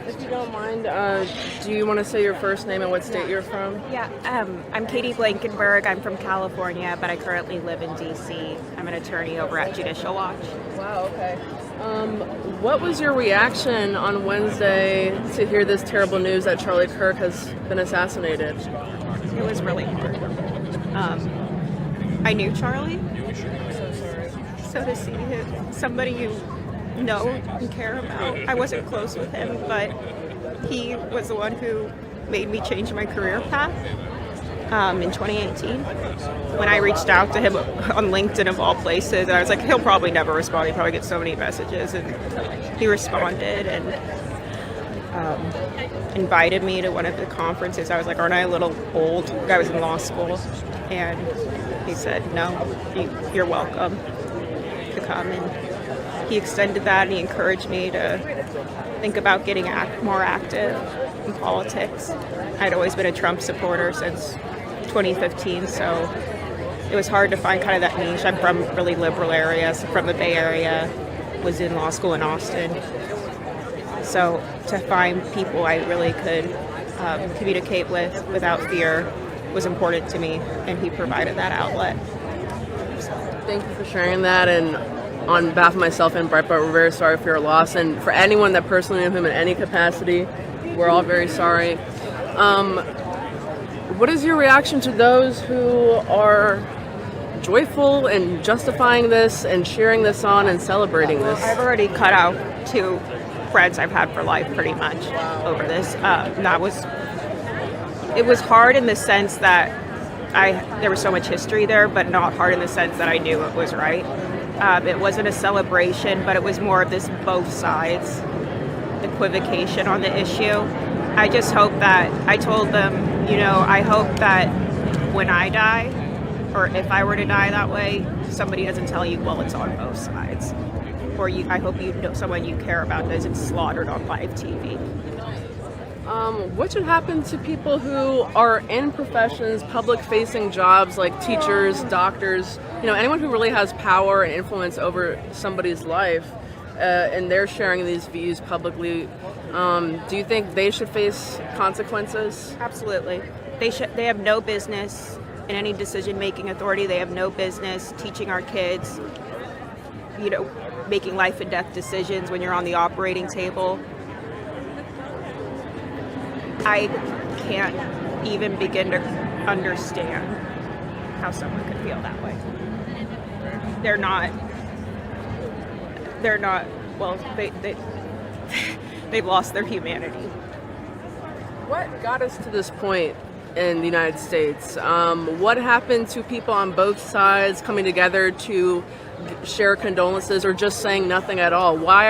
S1: If you don't mind, do you want to say your first name and what state you're from?
S15: Yeah, I'm Katie Blankenberg. I'm from California, but I currently live in D.C. I'm an attorney over at Judicial Watch.
S1: Wow, okay. What was your reaction on Wednesday to hear this terrible news that Charlie Kirk has been assassinated?
S15: It was really hard. I knew Charlie. So to see somebody you know and care about, I wasn't close with him, but he was the one who made me change my career path in 2018. When I reached out to him on LinkedIn of all places, I was like, he'll probably never respond. He probably gets so many messages, and he responded and invited me to one of the conferences. I was like, aren't I a little old? I was in law school, and he said, no, you're welcome to come. And he extended that, and he encouraged me to think about getting more active in politics. I'd always been a Trump supporter since 2015, so it was hard to find kind of that niche. I'm from really liberal areas, from the Bay Area, was in law school in Austin. So to find people I really could communicate with without fear was important to me, and he provided that outlet.
S1: Thank you for sharing that, and on behalf of myself and Breitbart, we're very sorry for your loss, and for anyone that personally knew him in any capacity, we're all very sorry. What is your reaction to those who are joyful and justifying this and cheering this on and celebrating this?
S15: I've already cut out 2 friends I've had for life pretty much over this. It was hard in the sense that there was so much history there, but not hard in the sense that I knew it was right. It wasn't a celebration, but it was more of this both sides equivocation on the issue. I just hope that, I told them, I hope that when I die, or if I were to die that way, somebody doesn't tell you, well, it's on both sides. Or I hope someone you care about isn't slaughtered on live TV.
S1: What should happen to people who are in professions, public-facing jobs like teachers, doctors, anyone who really has power and influence over somebody's life, and they're sharing these views publicly? Do you think they should face consequences?
S15: Absolutely. They have no business in any decision-making authority. They have no business teaching our kids, making life and death decisions when you're on the operating table. I can't even begin to understand how someone could feel that way. They're not, well, they've lost their humanity.
S1: What got us to this point in the United States? What happened to people on both sides coming together to share condolences or just saying nothing at all? Why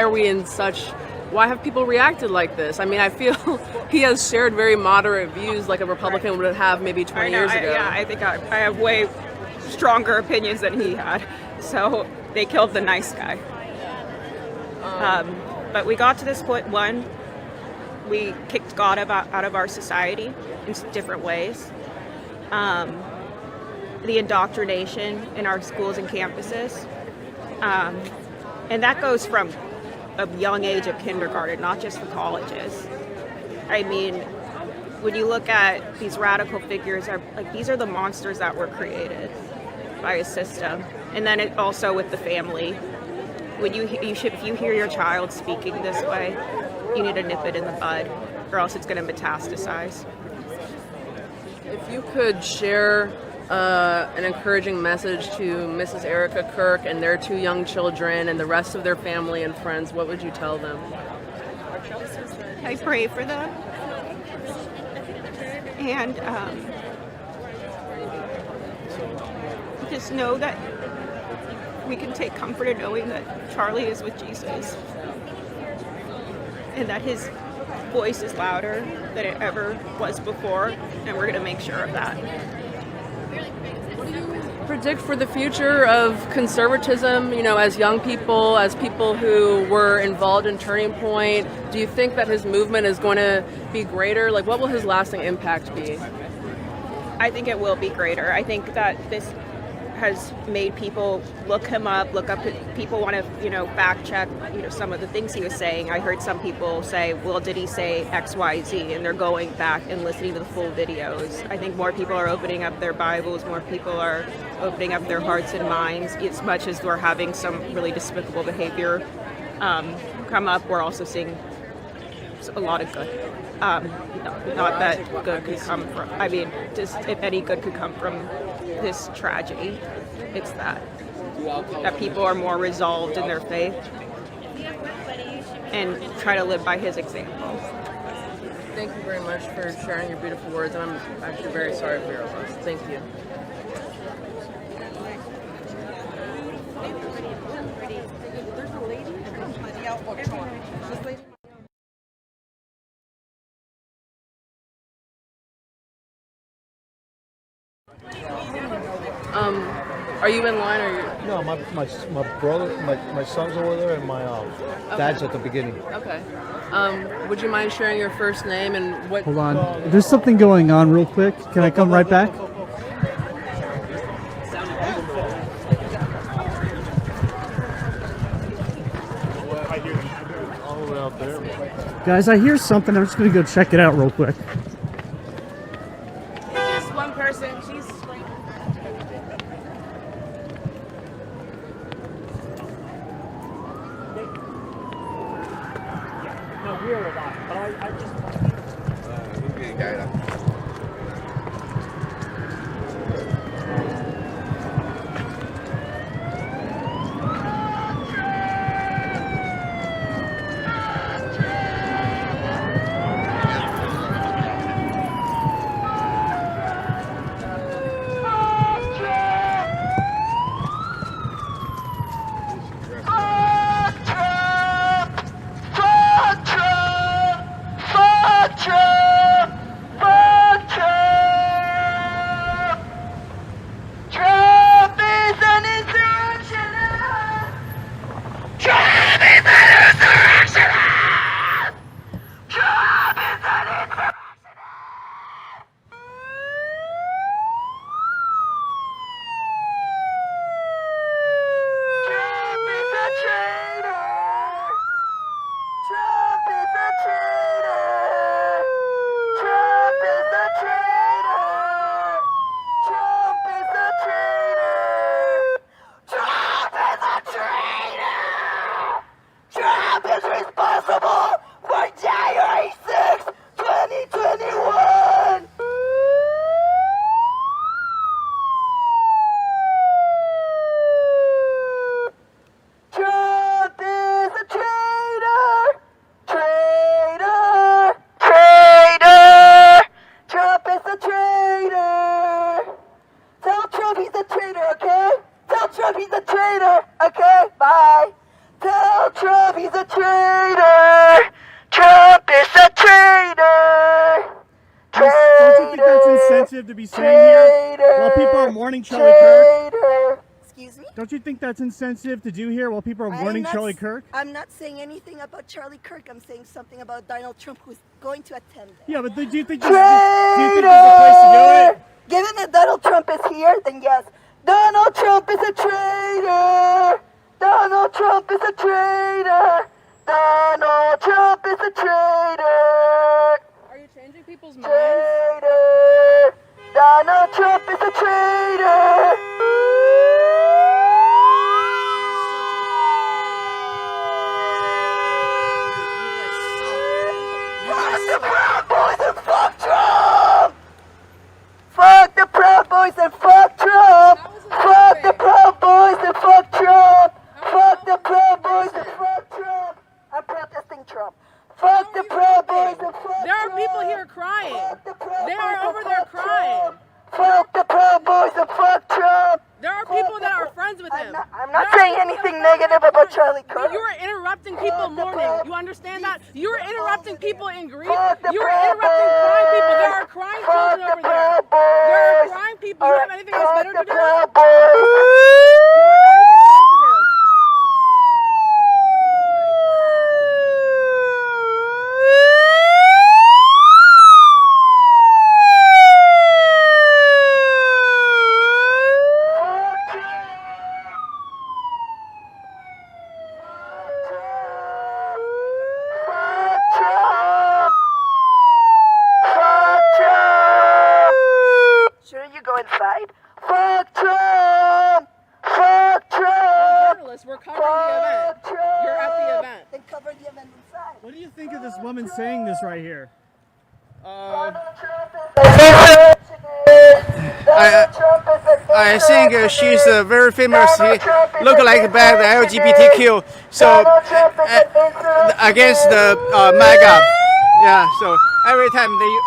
S1: have people reacted like this? I mean, I feel he has shared very moderate views like a Republican would have maybe 20 years ago.
S15: I think I have way stronger opinions than he had. So they killed the nice guy. But we got to this point, we kicked God out of our society in different ways. The indoctrination in our schools and campuses. And that goes from a young age of kindergarten, not just the colleges. I mean, when you look at these radical figures, these are the monsters that were created by a system. And then it also with the family. If you hear your child speaking this way, you need to nip it in the bud, or else it's going to metastasize.
S1: If you could share an encouraging message to Mrs. Erica Kirk and their 2 young children and the rest of their family and friends, what would you tell them?
S15: I pray for them. And just know that we can take comfort in knowing that Charlie is with Jesus and that his voice is louder than it ever was before, and we're going to make sure of that.
S1: What do you predict for the future of conservatism, as young people, as people who were involved in Turning Point? Do you think that his movement is going to be greater? Like, what will his lasting impact be?
S15: I think it will be greater. I think that this has made people look him up, people want to, fact check, some of the things he was saying. I heard some people say, well, did he say X, Y, Z? And they're going back and listening to the full videos. I think more people are opening up their Bibles, more people are opening up their hearts and minds. As much as we're having some really despicable behavior come up, we're also seeing a lot of good. Not that good could come from, just if any good could come from this tragedy, it's that people are more resolved in their faith and try to live by his example.
S1: Thank you very much for sharing your beautiful words, and I'm actually very sorry for your loss. Thank you. Are you in line or you?
S16: No, my brother, my son's over there, and my dad's at the beginning.
S1: Okay. Would you mind sharing your first name and what?
S12: Hold on. There's something going on real quick. Can I come right back? Guys, I hear something. I'm just going to go check it out real quick.
S10: It's just one person. She's.
S17: No, we're alive, but I just.
S12: To be saying here while people are mourning Charlie Kirk?
S2: Excuse me?
S12: Don't you think that's insensitive to do here while people are mourning Charlie Kirk?
S2: I'm not saying anything about Charlie Kirk. I'm saying something about Donald Trump, who's going to attend that.
S12: Yeah, but do you think there's a place to do it?
S2: Given that Donald Trump is here, then yes. Donald Trump is a traitor! Donald Trump is a traitor! Donald Trump is a traitor!
S1: Are you changing people's minds?
S2: Traitor! Donald Trump is a traitor! Fuck the Proud Boys and fuck Trump! Fuck the Proud Boys and fuck Trump! Fuck the Proud Boys and fuck Trump! Fuck the Proud Boys and fuck Trump! I'm protesting Trump. Fuck the Proud Boys and fuck Trump!
S1: There are people here crying. They are over there crying.
S2: Fuck the Proud Boys and fuck Trump!
S1: There are people that are friends with him.
S2: I'm not saying anything negative about Charlie Kirk.
S1: You are interrupting people mourning. You understand that? You are interrupting people in grief. You are interrupting crying people. There are crying children over there. There are crying people. sleep? You don't have anything else better to do?
S2: Shouldn't you go inside? Fuck Trump! Fuck Trump!
S1: We're journalists. We're covering the event. You're at the event.
S2: Then cover the event inside.
S12: What do you think of this woman saying this right here?
S18: I think she's very famous. Look like bad LGBTQ. So against the MAGA. Yeah. So every time they.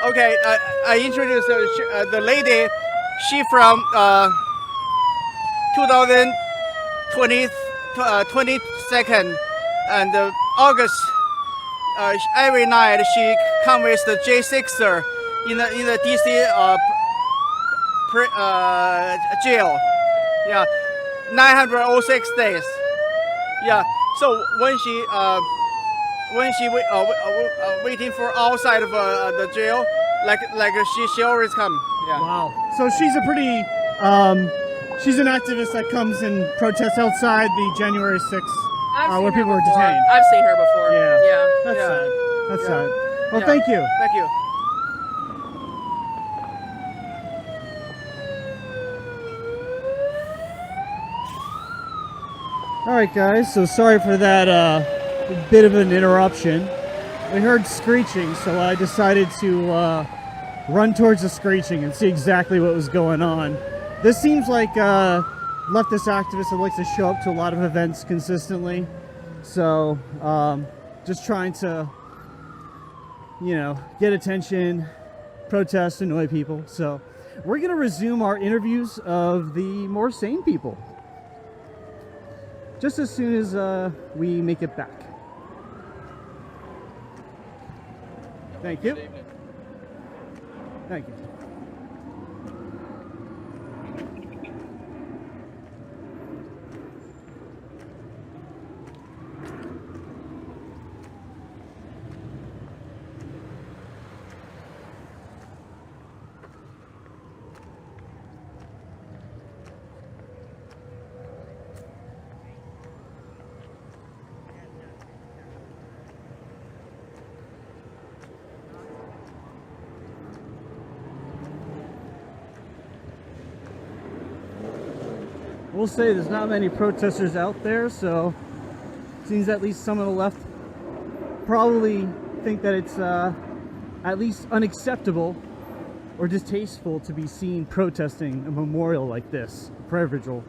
S18: Okay. I introduced the lady. She from 22nd and August. Every night she come with the J6er in the DC jail. Yeah, 906 days. Yeah. So when she waiting for outside of the jail, like she always come. Yeah.
S12: Wow. So she's a pretty she's an activist that comes and protests outside the January 6th where people were detained.
S1: I've seen her before.
S12: Yeah.
S1: Yeah.
S12: That's sad. That's
S18: Yeah.
S12: sad. Well,
S18: Yeah.
S12: thank you.
S18: Thank you.
S12: All right, guys. So sorry for that bit of an interruption. We heard screeching, so I decided to run towards the screeching and see exactly what was going on. This seems like leftist activist that likes to show up to a lot of events consistently. So just trying to, you know, get attention, protest, annoy people. So we're going to resume our interviews of the more sane people just as soon as we make it back. Thank you. Thank you. We'll say there's not many protesters out there, so it seems at least some of the left probably think that it's at least unacceptable or distasteful to be seen protesting a memorial like this, a prayer vigil.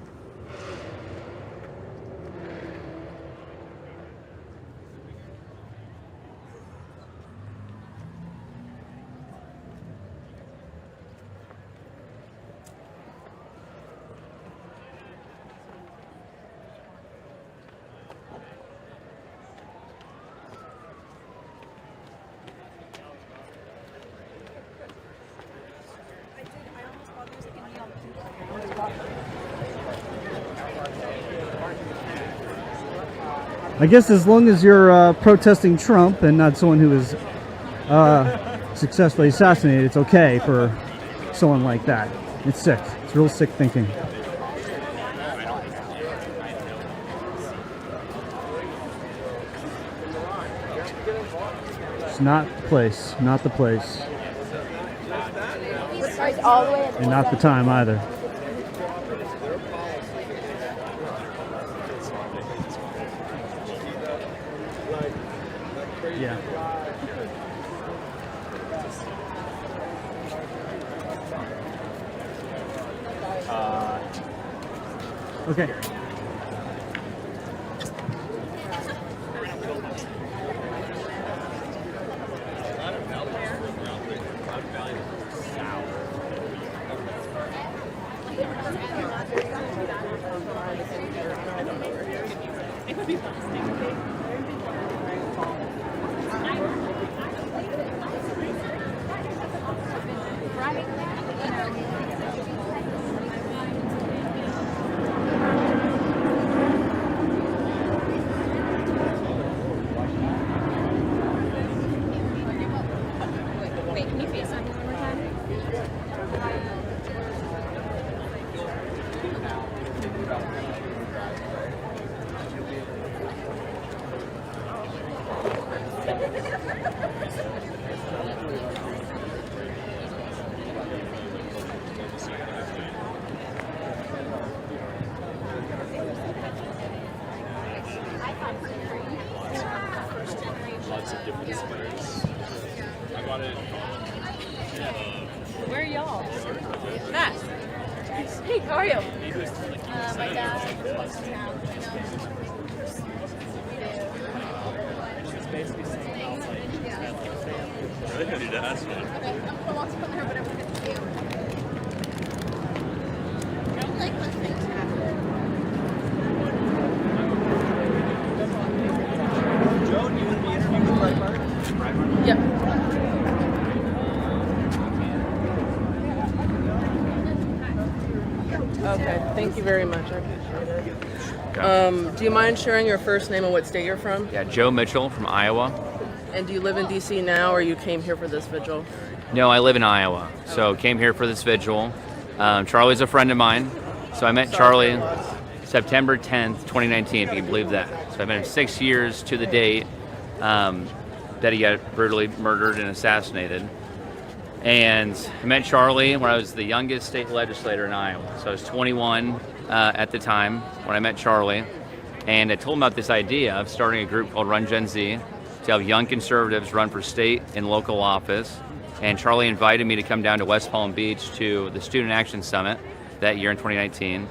S12: I guess as long as you're protesting Trump and not someone who is successfully assassinated, it's okay for someone like that. It's sick. It's real sick thinking. It's not the place. Not the place. And not the time either. Yeah. Okay.
S10: Wait, can you FaceTime me one more time?
S5: Lots of different squares. I got it.
S10: Where are y'all? Matt. Hey, how are you? My dad lives in town.
S5: It's basically something else like I think I need to ask one.
S10: Okay, I'm gonna walk from here, but I want to get to you. I don't like when things happen.
S5: Joe, do you want to be interviewed with Breitbart?
S1: Yep. Okay, thank you very much. I appreciate it. Do you mind sharing your first name and what state you're from?
S19: Yeah, Joe Mitchell from Iowa.
S1: And do you live in D.C. now, or you came here for this vigil?
S19: No, I live in Iowa, so came here for this vigil. Charlie's a friend of mine, so I met Charlie September 10th, 2019, if you can believe that. So I've been 6 years to the date that he got brutally murdered and assassinated. And I met Charlie when I was the youngest state legislator in Iowa. So I was 21 at the time when I met Charlie. And I told him about this idea of starting a group called Run Gen Z to have young conservatives run for state and local office. And Charlie invited me to come down to West Palm Beach to the Student Action Summit that year in 2019.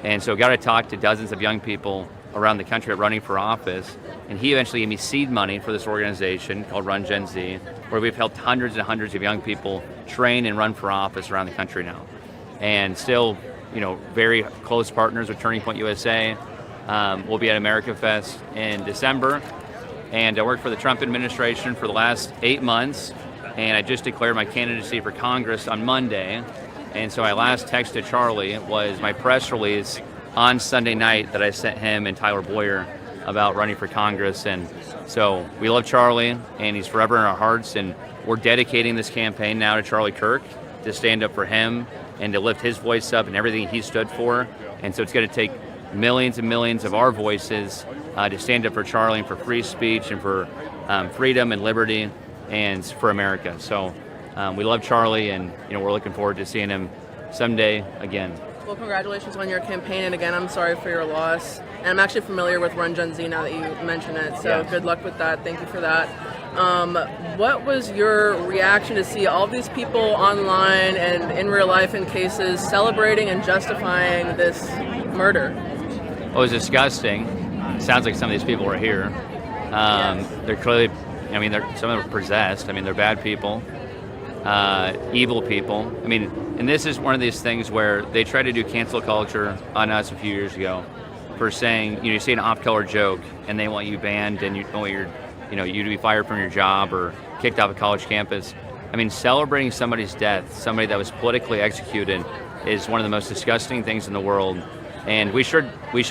S19: And so I got to talk to dozens of young people around the country running for office. And he eventually gave me seed money for this organization called Run Gen Z, where we've helped hundreds and hundreds of young people train and run for office around the country now. And still, very close partners with Turning Point USA. We'll be at America Fest in December. And I worked for the Trump administration for the last 8 months. And I just declared my candidacy for Congress on Monday. And so my last text to Charlie was my press release on Sunday night that I sent him and Tyler Boyer about running for Congress. And so we love Charlie, and he's forever in our hearts. And we're dedicating this campaign now to Charlie Kirk to stand up for him and to lift his voice up and everything he stood for. And so it's going to take millions and millions of our voices to stand up for Charlie and for free speech and for freedom and liberty and for America. So we love Charlie, and we're looking forward to seeing him someday again.
S1: Well, congratulations on your campaign, and again, I'm sorry for your loss. And I'm actually familiar with Run Gen Z now that you mention it, so Good luck with that. Thank you for that. What was your reaction to see all these people online and in real life in cases celebrating and justifying this murder?
S19: It was disgusting. It sounds like some of these people were here. They're clearly, some of them are possessed. They're bad people, evil people. And this is one of these things where they tried to do cancel culture on us a few years ago for saying, you say an off-color joke and they want you banned and you want you to be fired from your job or kicked off a college campus. Celebrating somebody's death, somebody that was politically executed, is one of the most disgusting things in the world. And we should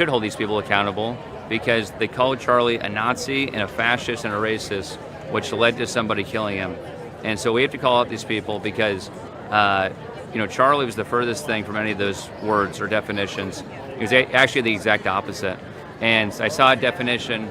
S19: hold these people accountable because they called Charlie a Nazi and a fascist and a racist, which led to somebody killing him. And so we have to call out these people because Charlie was the furthest thing from any of those words or definitions. He was actually the exact opposite. And I saw a definition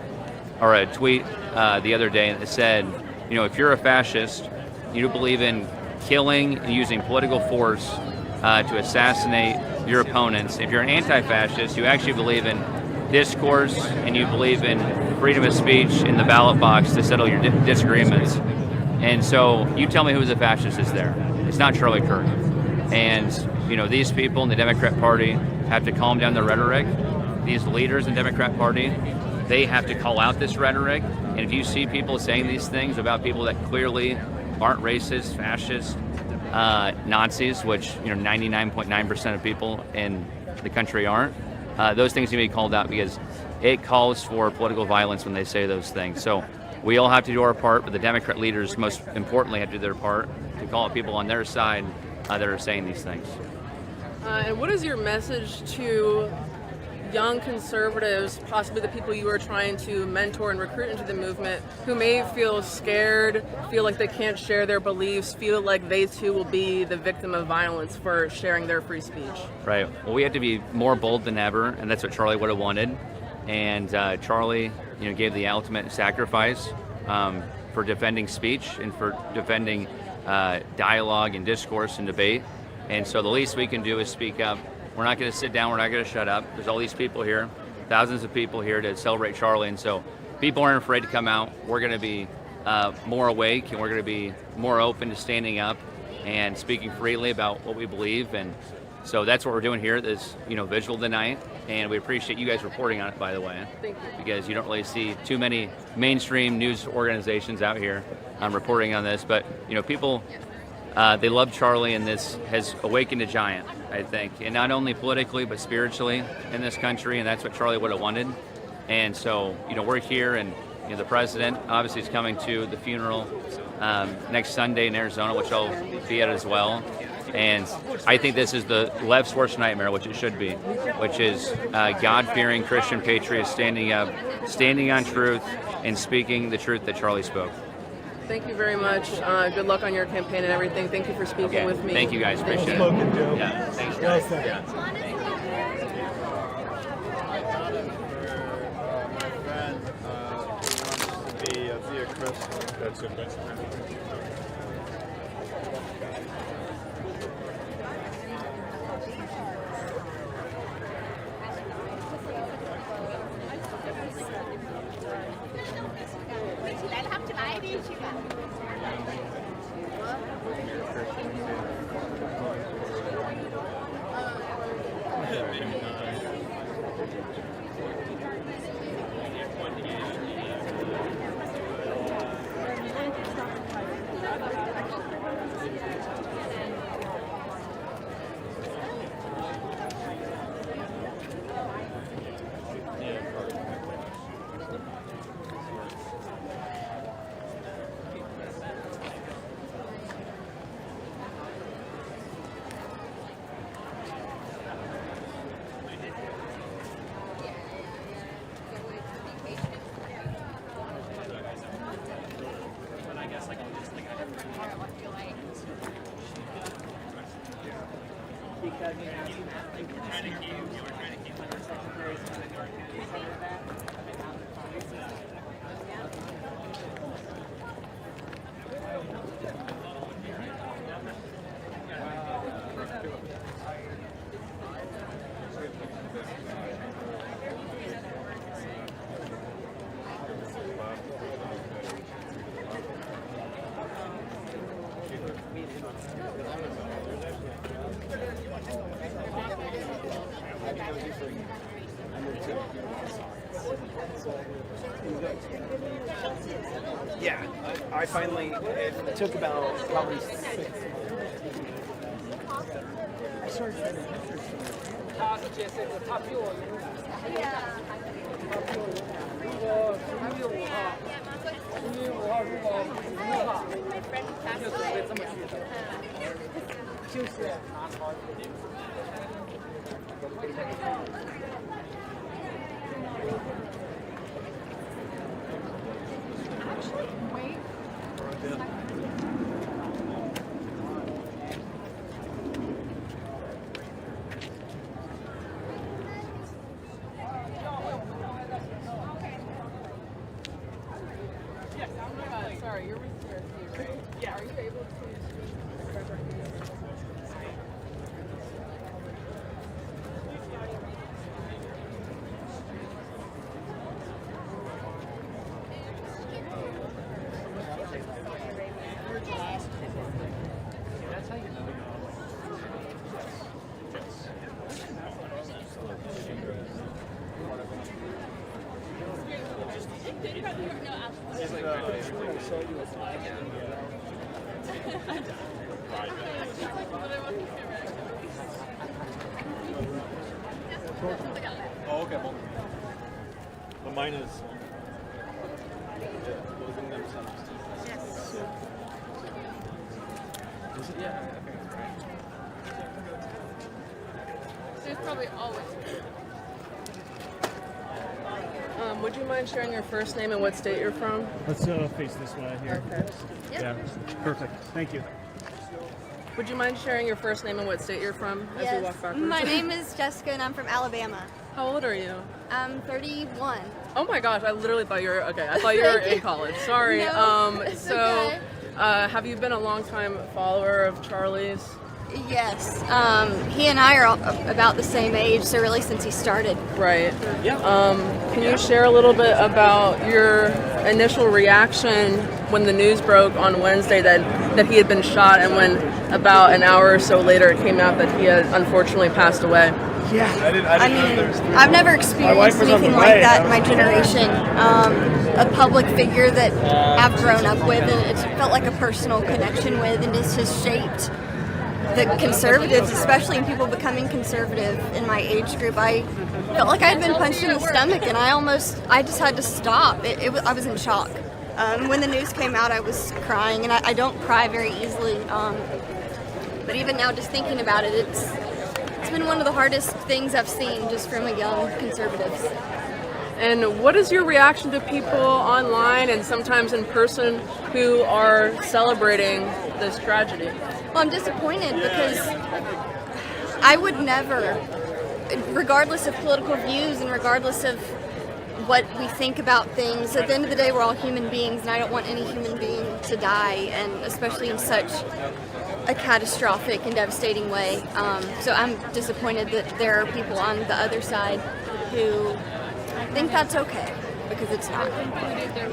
S19: or a tweet the other day that said, if you're a fascist, you believe in killing and using political force to assassinate your opponents. If you're an anti-fascist, you actually believe in discourse and you believe in freedom of speech in the ballot box to settle your disagreements. And so you tell me who the fascist is there. It's not Charlie Kirk. And these people in the Democrat Party have to calm down their rhetoric. These leaders in the Democrat Party, they have to call out this rhetoric. And if you see people saying these things about people that clearly aren't racist, fascist, Nazis, which 99.9% of people in the country aren't, those things need to be called out because it calls for political violence when they say those things. So we all have to do our part, but the Democrat leaders most importantly have to do their part to call out people on their side that are saying these things.
S1: And what is your message to young conservatives, possibly the people you are trying to mentor and recruit into the movement, who may feel scared, feel like they can't share their beliefs, feel like they too will be the victim of violence for sharing their free speech?
S19: Right. Well, we have to be more bold than ever, and that's what Charlie would have wanted. And Charlie, gave the ultimate sacrifice for defending speech and for defending dialogue and discourse and debate. And so the least we can do is speak up. We're not going to sit down. We're not going to shut up. There's all these people here, thousands of people here to celebrate Charlie. And so people aren't afraid to come out. We're going to be more awake, and we're going to be more open to standing up and speaking freely about what we believe. And so that's what we're doing here, this Vigil tonight. And we appreciate you guys reporting on it, by the way.
S1: Thank you.
S19: Because you don't really see too many mainstream news organizations out here reporting on this. But, people, they love Charlie, and this has awakened a giant, I think. And not only politically, but spiritually in this country. And that's what Charlie would have wanted. And so, we're here, and the president obviously is coming to the funeral next Sunday in Arizona, which I'll be at as well. And I think this is the left's worst nightmare, which it should be, which is God-fearing Christian patriots standing up, standing on truth, and speaking the truth that Charlie spoke.
S1: Thank you very much. Good luck on your campaign and everything. Thank you for speaking with me.
S19: Thank you guys. Appreciate it. Yeah. Thanks, guys. Yeah.
S14: That's it.
S20: Yeah, I finally, it took about probably 6 months. I started getting
S1: Sorry, you're with Kirk, right? Yeah. Are you able to speak?
S5: That's how you know.
S14: Oh, okay. Well, but mine is closing themselves.
S5: Yes.
S14: Is it? Yeah. Okay.
S10: There's probably always.
S1: Would you mind sharing your first name and what state you're from?
S12: Let's face this way here.
S1: Okay.
S12: Yeah, perfect. Thank you.
S1: Would you mind sharing your first name and what state you're from as we walk backwards?
S21: My name is Jessica and I'm from Alabama.
S1: How old are you?
S21: I'm 31.
S1: Oh my gosh, I literally thought you were okay. I thought you were in college. Sorry.
S21: No, it's
S1: So,
S21: okay.
S1: Have you been a long time follower of Charlie's?
S21: Yes. He and I are about the same age, so really since he started.
S1: Right. Can you share a little bit about your initial reaction when the news broke on Wednesday that he had been shot, and when about an hour or so later it came out that he had unfortunately passed away?
S21: Yeah. I mean, I've never experienced anything like that in my generation. A public figure that I've grown up with, and it's felt like a personal connection with, and this has shaped the conservatives, especially in people becoming conservative in my age group. I felt like I had been punched in the stomach, and I just had to stop. I was in shock. When the news came out, I was crying, and I don't cry very easily. But even now, just thinking about it, it's been one of the hardest things I've seen just from a young conservative.
S1: And what is your reaction to people online and sometimes in person who are celebrating this tragedy?
S21: Well, I'm disappointed because I would never, regardless of political views and regardless of what we think about things, at the end of the day, we're all human beings, and I don't want any human being to die, and especially in such a catastrophic and devastating way. So I'm disappointed that there are people on the other side who think that's okay, because it's not.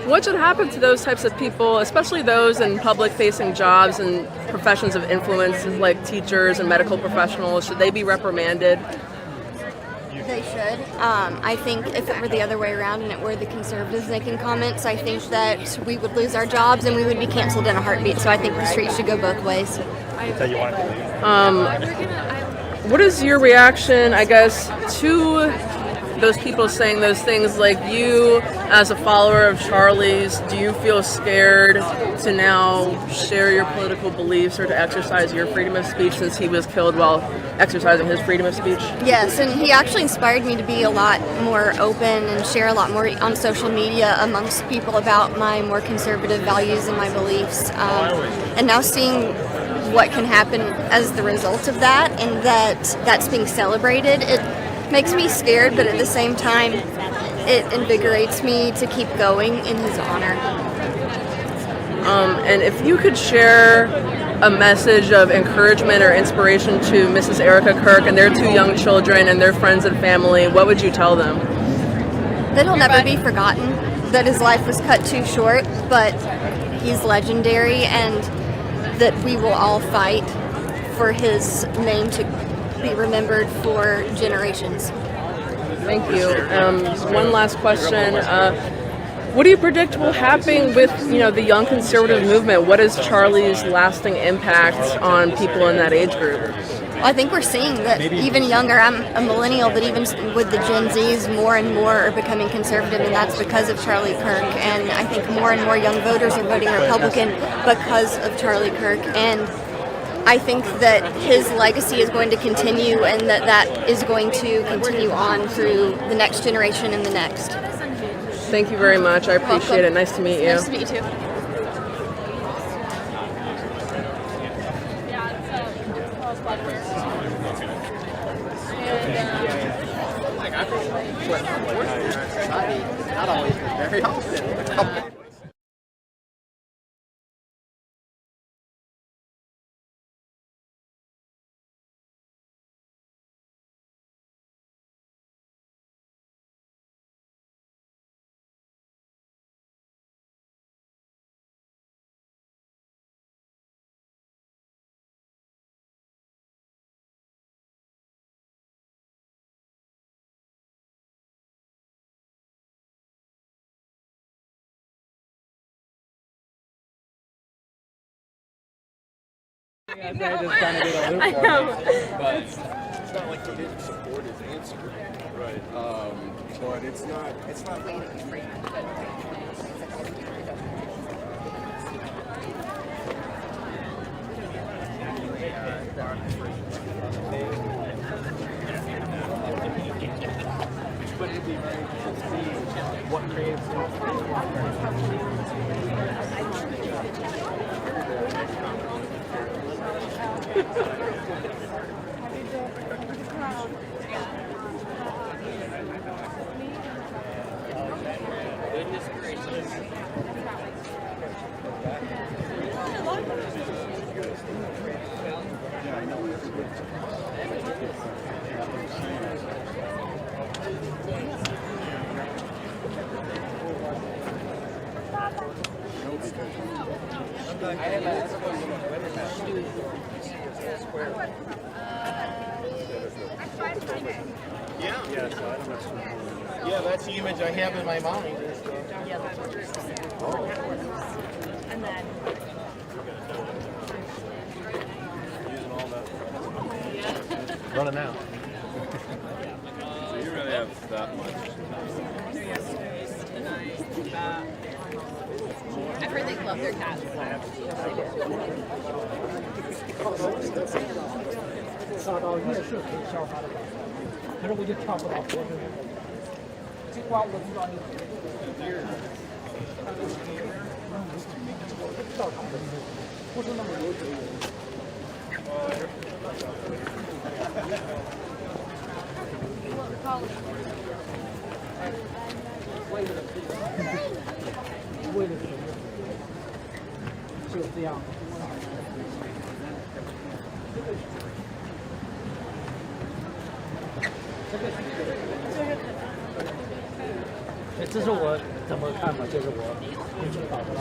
S1: What should happen to those types of people, especially those in public-facing jobs and professions of influence like teachers and medical professionals? Should they be reprimanded?
S21: They should. I think if it were the other way around and it were the conservatives making comments, I think that we would lose our jobs and we would be canceled in a heartbeat. So I think the street should go both ways.
S1: What is your reaction, I guess, to those people saying those things? Like, you as a follower of Charlie's, do you feel scared to now share your political beliefs or to exercise your freedom of speech since he was killed while exercising his freedom of speech?
S21: Yes, and he actually inspired me to be a lot more open and share a lot more on social media amongst people about my more conservative values and my beliefs. And now seeing what can happen as the result of that, and that's being celebrated, it makes me scared, but at the same time, it invigorates me to keep going in his honor.
S1: And if you could share a message of encouragement or inspiration to Mrs. Erica Kirk and their 2 young children and their friends and family, what would you tell them?
S21: That he'll never be forgotten, that his life was cut too short, but he's legendary, and that we will all fight for his name to be remembered for generations.
S1: Thank you. One last question. What do you predict will happen with, the young conservative movement? What is Charlie's lasting impact on people in that age group?
S21: Well, I think we're seeing that even younger, I'm a millennial, but even with the Gen Zs, more and more are becoming conservative, and that's because of Charlie Kirk. And I think more and more young voters are voting Republican because of Charlie Kirk. And I think that his legacy is going to continue, and that is going to continue on through the next generation and the next.
S1: Thank you very much. I appreciate it. Nice to meet you.
S21: Nice to meet you too.
S4: Not always, but very often.
S5: I know.
S22: But it's not like he didn't support his answer. Right. But it's not
S20: have to be ready to see what creates
S5: Goodness gracious.
S20: Yeah, that's the image I have in my mind.
S10: And then
S16: Running out.
S14: So you really have that much.
S10: I've heard they love their cats.
S17: 杀到夜市可以消它的，可是我就跳不到脖子里。尽管我知道你不是那么有嘴。为了什么？就这样。这是我怎么看嘛？这是我搞的了。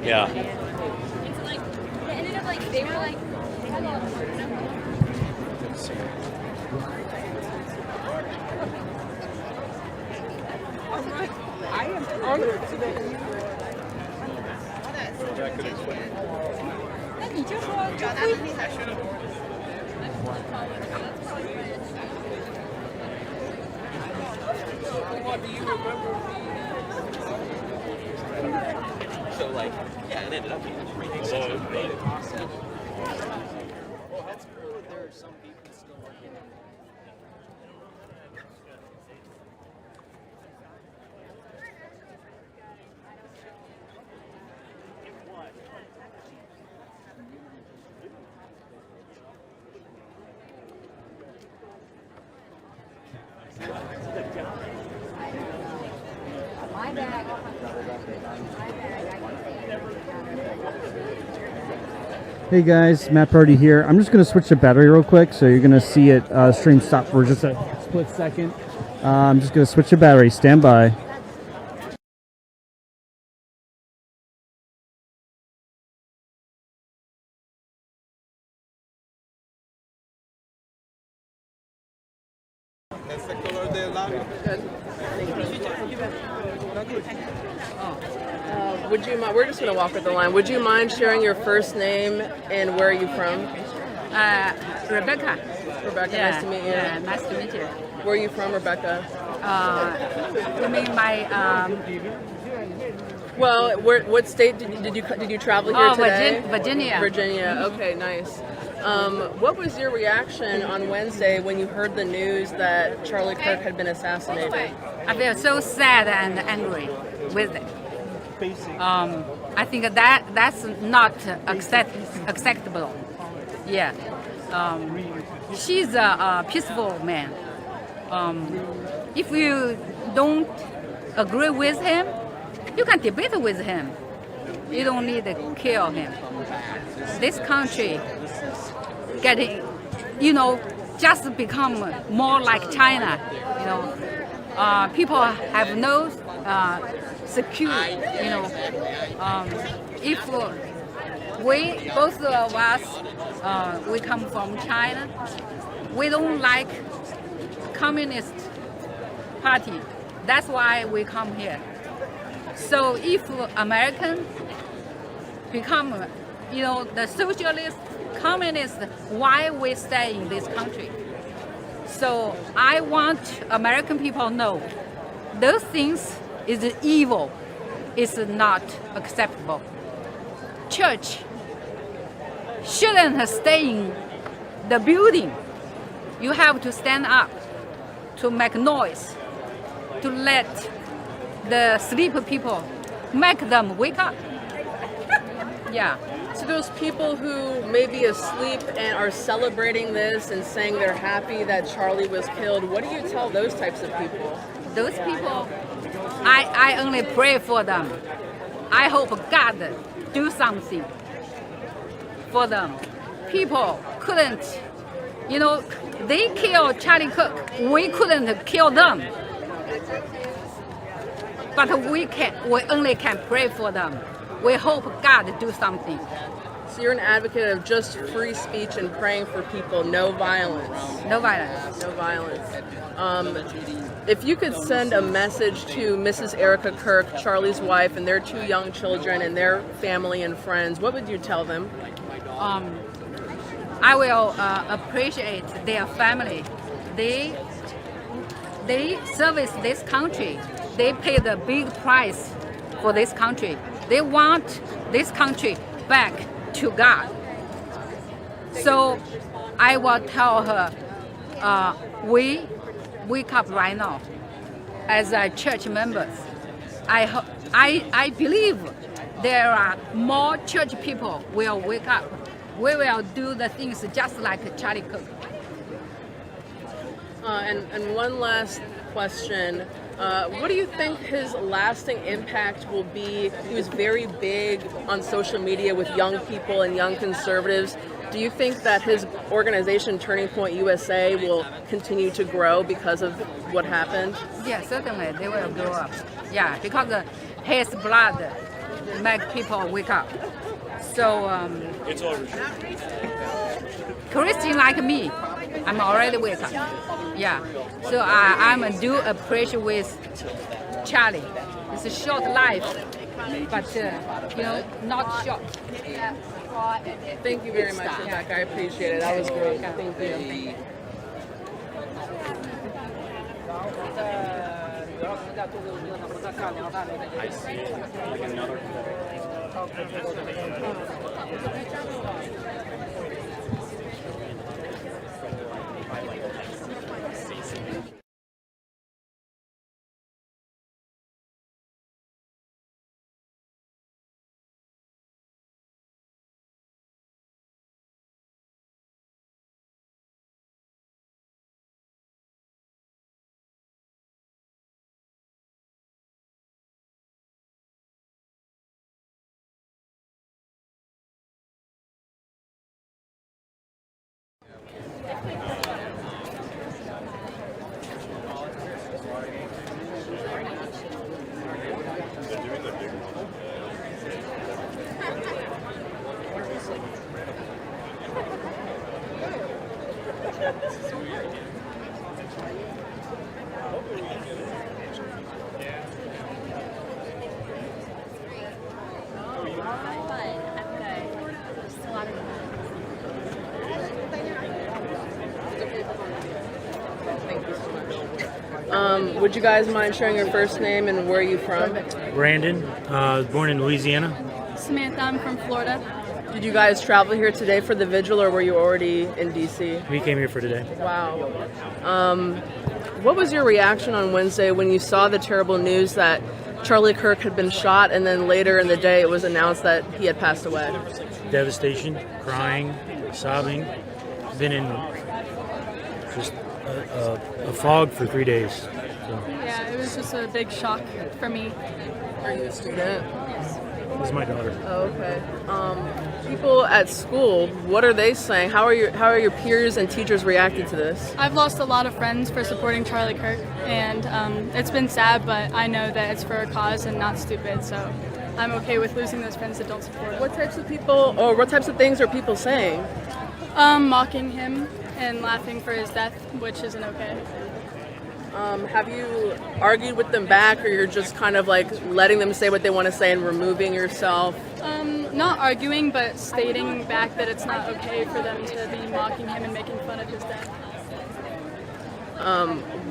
S19: Yeah.
S10: It's like, it ended up like, they were like,
S15: I am honored today.
S10: 那你就说表达能力才是。
S5: What do you remember? So like, yeah, it ended up being everything such a big awesome. Well, that's cool that there are some people still working on that.
S10: My bag.
S12: Hey guys, Matt Purdy here. I'm just going to switch the battery real quick, so you're going to see it stream stop for just a split second. I'm just going to switch the battery. Stand by.
S1: Would you mind? We're just going to walk with the line. Would you mind sharing your first name and where are you from?
S6: Rebecca.
S1: Rebecca,
S6: Yeah,
S1: nice to meet you.
S6: yeah, nice to meet you.
S1: Where are you from, Rebecca?
S6: You mean my
S1: Well, what state did you travel here today?
S6: Virginia.
S1: Virginia. Okay, nice. What was your reaction on Wednesday when you heard the news that Charlie Kirk had been assassinated?
S6: I feel so sad and angry with it. I think that's not acceptable. Yeah. She's a peaceful man. If you don't agree with him, you can debate with him. You don't need to kill him. This country getting, just become more like China. People have no secure, if we, both of us, we come from China, we don't like Communist Party. That's why we come here. So if American become, the socialist, communist, why we stay in this country? So I want American people to know those things is evil, is not acceptable. Church shouldn't stay in the building. You have to stand up to make noise, to let the sleepy people, make them wake up. Yeah.
S1: So those people who may be asleep and are celebrating this and saying they're happy that Charlie was killed, what do you tell those types of people?
S6: Those people, I only pray for them. I hope God do something for them. People couldn't, they killed Charlie Kirk. We couldn't kill them. But we only can pray for them. We hope God do something.
S1: So you're an advocate of just free speech and praying for people, no violence.
S6: No violence.
S1: No violence. If you could send a message to Mrs. Erica Kirk, Charlie's wife, and their 2 young children and their family and friends, what would you tell them?
S6: I will appreciate their family. They service this country. They pay the big price for this country. They want this country back to God. So I will tell her, we wake up right now as church members. I believe there are more church people will wake up. We will do the things just like Charlie Kirk.
S1: And one last question. What do you think his lasting impact will be? He was very big on social media with young people and young conservatives. Do you think that his organization, Turning Point USA, will continue to grow because of what happened?
S6: Yeah, certainly they will grow up. Yeah, because his blood make people wake up. So Christian like me, I'm already wake up. Yeah, so I'm do appreciate with Charlie. It's a short life, but not short.
S1: Thank you very much, Rebecca. I appreciate it. That was great. Thank you.
S5: I see. Like another.
S1: Would you guys mind sharing your first name and where are you from?
S7: Brandon, born in Louisiana.
S10: Samantha, I'm from Florida.
S1: Did you guys travel here today for the vigil, or were you already in DC?
S7: We came here for today.
S1: Wow. What was your reaction on Wednesday when you saw the terrible news that Charlie Kirk had been shot, and then later in the day it was announced that he had passed away?
S7: Devastation, crying, sobbing. Been in just a fog for 3 days. So.
S10: Yeah, it was just a big shock for me.
S1: Are you a student?
S7: This is my daughter.
S1: Oh, okay. People at school, what are they saying? How are your peers and teachers reacting to this?
S10: I've lost a lot of friends for supporting Charlie Kirk, and it's been sad, but I know that it's for a cause and not stupid, so I'm okay with losing those friends that don't support him.
S1: What types of people, or what types of things are people saying?
S10: Mocking him and laughing for his death, which isn't okay.
S1: Have you argued with them back, or you're just kind of like letting them say what they want to say and removing yourself?
S10: Not arguing, but stating back that it's not okay for them to be mocking him and making fun of his death.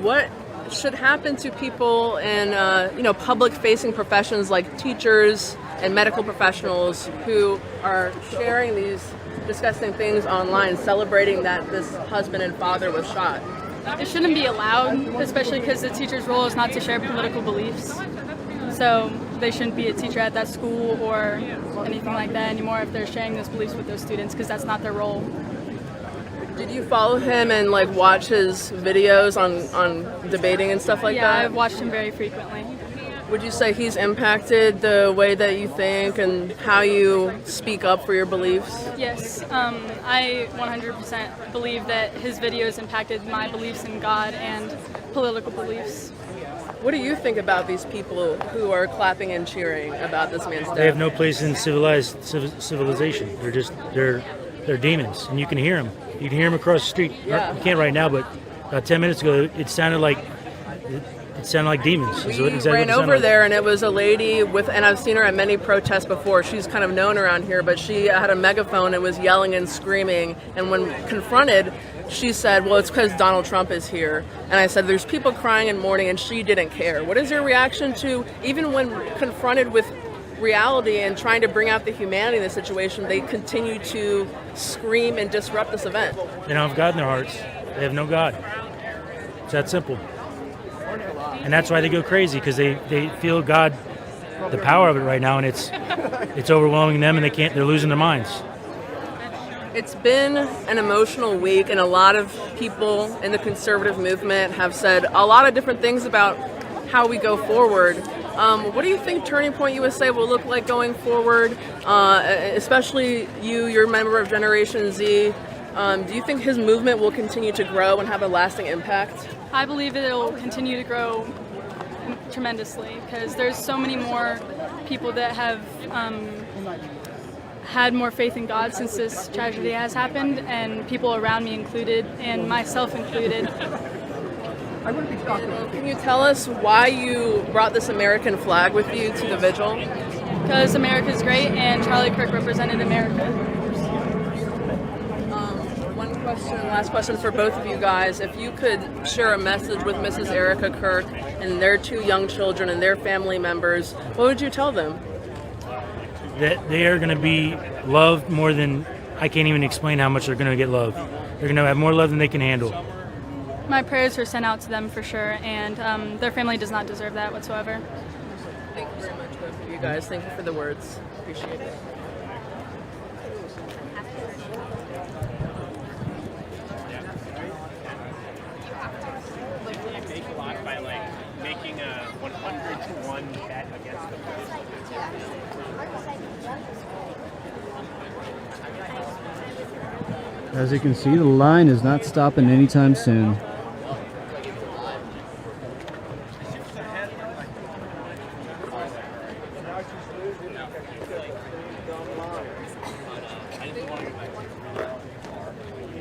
S1: What should happen to people in public-facing professions like teachers and medical professionals who are sharing these disgusting things online, celebrating that this husband and father was shot?
S10: It shouldn't be allowed, especially because the teacher's role is not to share political beliefs. So they shouldn't be a teacher at that school or anything like that anymore if they're sharing those beliefs with those students, because that's not their role.
S1: Did you follow him and like watch his videos on debating and stuff like that?
S10: Yeah, I've watched him very frequently.
S1: Would you say he's impacted the way that you think and how you speak up for your beliefs?
S10: Yes, I 100% believe that his videos impacted my beliefs in God and political beliefs.
S1: What do you think about these people who are clapping and cheering about this man's death?
S7: They have no place in civilization. They're demons, and you can hear them. You can hear them across the street.
S1: Yeah.
S7: You can't right now, but about 10 minutes ago, it sounded like demons.
S1: We ran over there, and it was a lady and I've seen her at many protests before. She's kind of known around here, but she had a megaphone and was yelling and screaming. And when confronted, she said, well, it's because Donald Trump is here. And I said, there's people crying and mourning, and she didn't care. What is your reaction to, even when confronted with reality and trying to bring out the humanity in the situation, they continue to scream and disrupt this event?
S7: They don't have God in their hearts. They have no God. It's that simple. And that's why they go crazy, because they feel God, the power of it right now, and it's overwhelming them, and they're losing their minds.
S1: It's been an emotional week, and a lot of people in the conservative movement have said a lot of different things about how we go forward. What do you think Turning Point USA will look like going forward? Especially you're a member of Generation Z. Do you think his movement will continue to grow and have a lasting impact?
S10: I believe that it will continue to grow tremendously, because there's so many more people that have had more faith in God since this tragedy has happened, and people around me included, and myself included.
S1: Can you tell us why you brought this American flag with you to the vigil?
S10: Because America's great, and Charlie Kirk represented America.
S1: Last question for both of you guys. If you could share a message with Mrs. Erica Kirk and their two young children and their family members, what would you tell them?
S7: That they are going to be loved more than, I can't even explain how much they're going to get loved. They're going to have more love than they can handle.
S10: My prayers are sent out to them for sure, and their family does not deserve that whatsoever.
S1: Thank you very much, both of you guys. Thank you for the words. Appreciate it.
S5: By making a 100-to-1 bet against the president.
S12: As you can see, the line is not stopping anytime soon.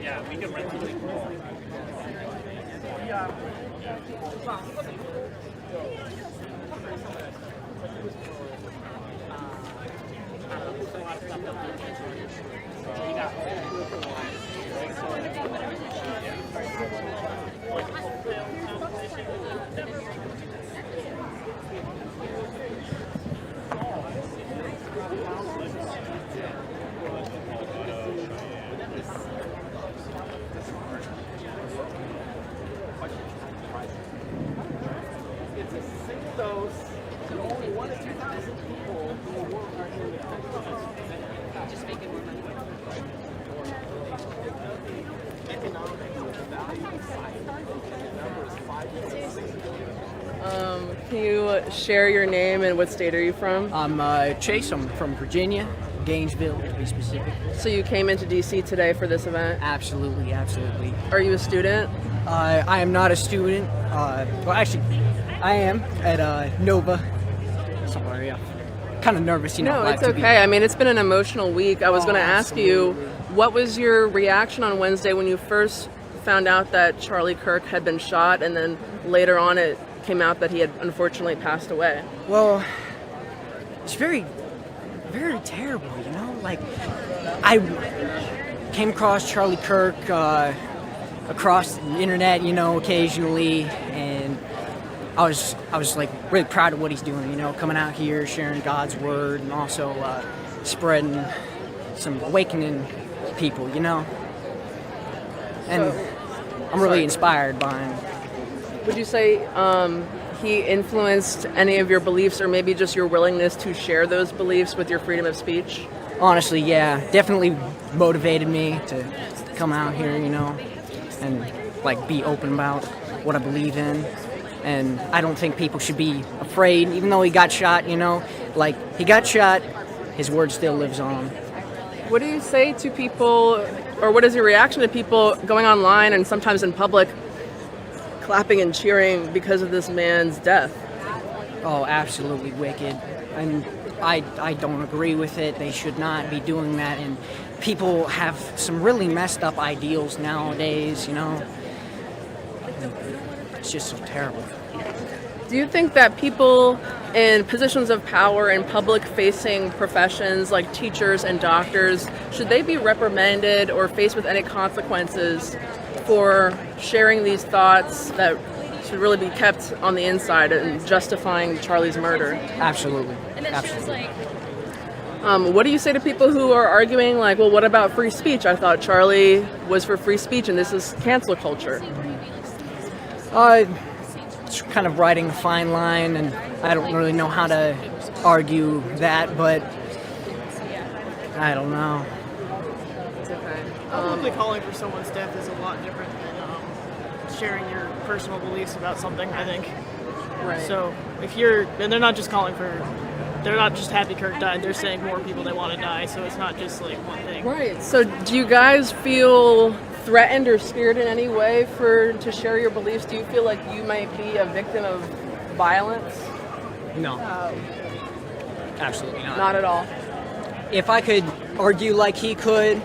S5: Yeah, we can rent the It's a single dose to only 1,000 to 2,000 people who will work our area. Just making more money. Economics, the value of science, the number is 5.
S1: Can you share your name and what state are you from?
S8: I'm Chase. I'm from Virginia, Gainesville to be specific.
S1: So you came into DC today for this event?
S8: Absolutely, absolutely.
S1: Are you a student?
S8: I am not a student. Well, actually, I am at Nova somewhere, yeah. kind of nervous,
S1: No, it's okay. I mean, it's been an emotional week. I was going to ask you, what was your reaction on Wednesday when you first found out that Charlie Kirk had been shot, and then later on it came out that he had unfortunately passed away?
S8: Well, it's very, very terrible, you know? Like, I came across Charlie Kirk across the internet, you know, occasionally, and I was like really proud of what he's doing, you know, coming out here, sharing God's word, and also spreading some awakening people, you know. And I'm really inspired by him.
S1: Would you say he influenced any of your beliefs, or maybe just your willingness to share those beliefs with your freedom of speech?
S8: Honestly, yeah, definitely motivated me to come out here, you know, and like be open about what I believe in. And I don't think people should be afraid, even though he got shot, you know, like he got shot, his word still lives on.
S1: What do you say to people, or what is your reaction to people going online and sometimes in public clapping and cheering because of this man's death?
S8: Oh, absolutely wicked. And I don't agree with it. They should not be doing that. And people have some really messed up ideals nowadays, you know. It's just so terrible.
S1: Do you think that people in positions of power in public-facing professions like teachers and doctors, should they be reprimanded or faced with any consequences for sharing these thoughts that should really be kept on the inside and justifying Charlie's murder?
S8: Absolutely. Absolutely.
S1: What do you say to people who are arguing like, well, what about free speech? I thought Charlie was for free speech and this is cancel culture.
S8: It's kind of riding a fine line, and I don't really know how to argue that, but I don't know.
S1: It's okay.
S3: Publicly calling for someone's death is a lot different than sharing your personal beliefs about something, I think.
S1: Right.
S3: So and they're not just they're not just happy Kirk died, they're saying more people they want to die, so it's not just like one thing.
S1: Right. So do you guys feel threatened or scared in any way to share your beliefs? Do you feel like you might be a victim of violence?
S8: No. Absolutely not.
S1: Not at all.
S8: If I could argue like he could,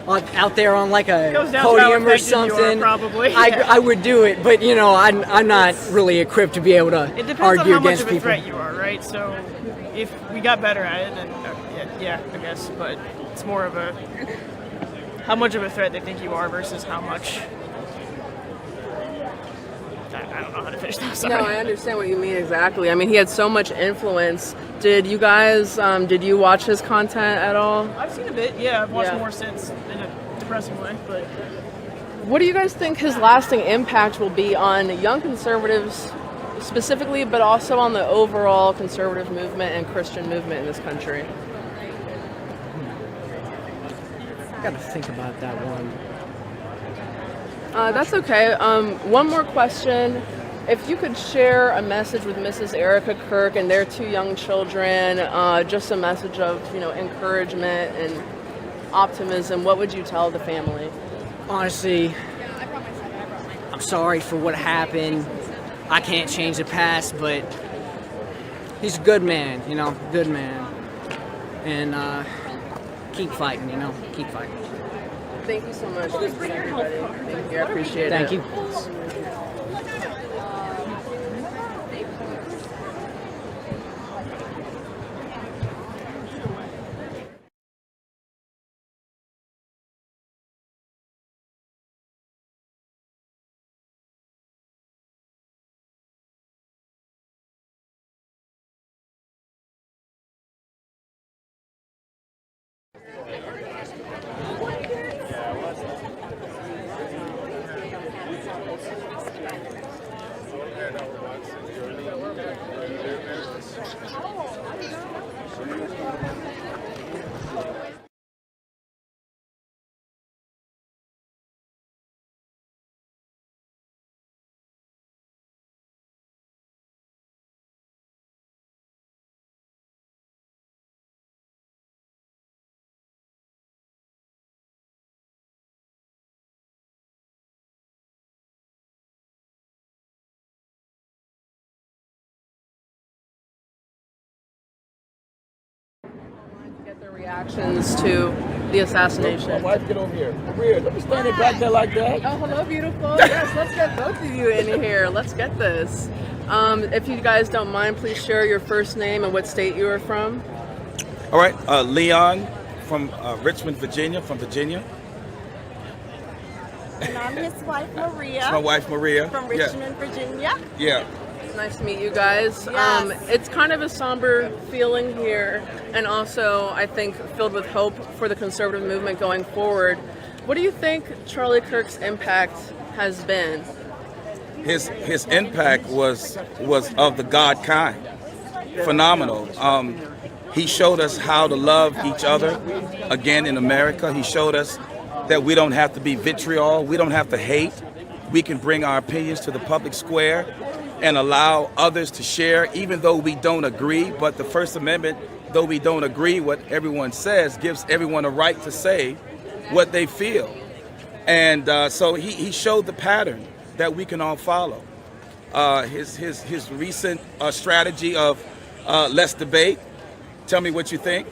S8: out there on like a
S3: Goes down to how
S8: podium or
S3: effective you are,
S8: something,
S3: probably.
S8: I would do it. But you know, I'm not really equipped to be able to
S3: It depends
S8: argue
S3: on how much
S8: against
S3: of a
S8: people.
S3: threat you are, right? So if we got better at it, then yeah, I guess. But it's more of a how much of a threat they think you are versus how much. I don't know how to finish that. Sorry.
S1: No, I understand what you mean exactly. I mean, he had so much influence. Did you guys, did you watch his content at all?
S3: I've seen a bit. Yeah, I've watched more since in a depressing way, but.
S1: What do you guys think his lasting impact will be on young conservatives specifically, but also on the overall conservative movement and Christian movement in this country?
S8: I gotta think about that one.
S1: That's okay. One more question. If you could share a message with Mrs. Erica Kirk and their two young children, just a message of, encouragement and optimism, what would you tell the family?
S8: Honestly, I'm sorry for what happened. I can't change the past, but he's a good man, good man. And keep fighting, keep fighting.
S1: Thank you so much. Everybody. Thank you. I appreciate it.
S8: Thank you.
S1: reactions to the assassination?
S17: My wife, get over here. Maria, don't be standing back there like that.
S1: Oh, hello, beautiful. Yes, let's get both of you in here. Let's get this. If you guys don't mind, please share your first name and what state you are from.
S9: All right, Leon from Richmond, Virginia, from Virginia.
S11: And I'm his wife, Maria.
S9: It's my wife, Maria.
S11: From Richmond, Virginia.
S9: Yeah.
S1: It's nice to meet you guys.
S11: Yes.
S1: It's kind of a somber feeling here, and also, I think, filled with hope for the conservative movement going forward. What do you think Charlie Kirk's impact has been?
S9: His impact was of the God kind. Phenomenal. He showed us how to love each other again in America. He showed us that we don't have to be vitriol, we don't have to hate. We can bring our opinions to the public square and allow others to share, even though we don't agree. But the First Amendment, though we don't agree what everyone says, gives everyone a right to say what they feel. And so he showed the pattern that we can all follow. His recent strategy of let's debate, tell me what you think,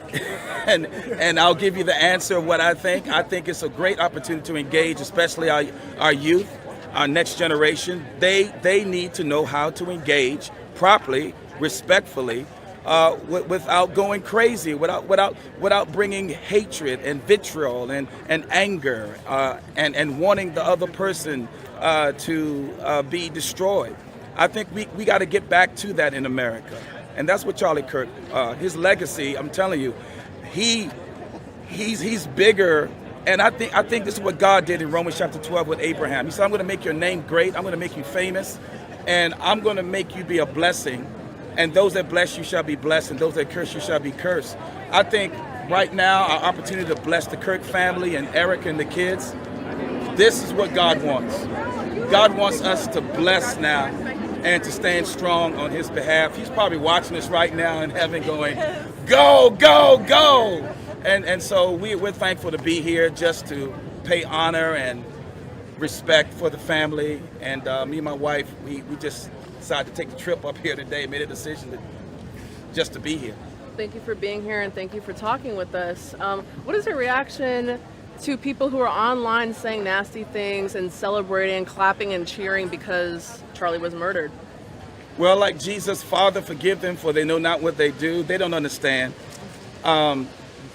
S9: and I'll give you the answer of what I think. I think it's a great opportunity to engage, especially our youth, our next generation. They need to know how to engage properly, respectfully, without going crazy, without bringing hatred and vitriol and anger and wanting the other person to be destroyed. I think we got to get back to that in America. And that's what Charlie Kirk, his legacy, I'm telling you, he's bigger. And I think this is what God did in Romans chapter 12 with Abraham. He said, I'm going to make your name great. I'm going to make you famous. And I'm going to make you be a blessing. And those that bless you shall be blessed. And those that curse you shall be cursed. I think right now, our opportunity to bless the Kirk family and Eric and the kids, this is what God wants. God wants us to bless now and to stand strong on his behalf. He's probably watching us right now in heaven going, go, go, go. And so we're thankful to be here just to pay honor and respect for the family. And me and my wife, we just decided to take the trip up here today, made a decision just to be here.
S1: Thank you for being here and thank you for talking with us. What is your reaction to people who are online saying nasty things and celebrating, clapping and cheering because Charlie was murdered?
S9: Well, like Jesus, Father, forgive them for they know not what they do. They don't understand.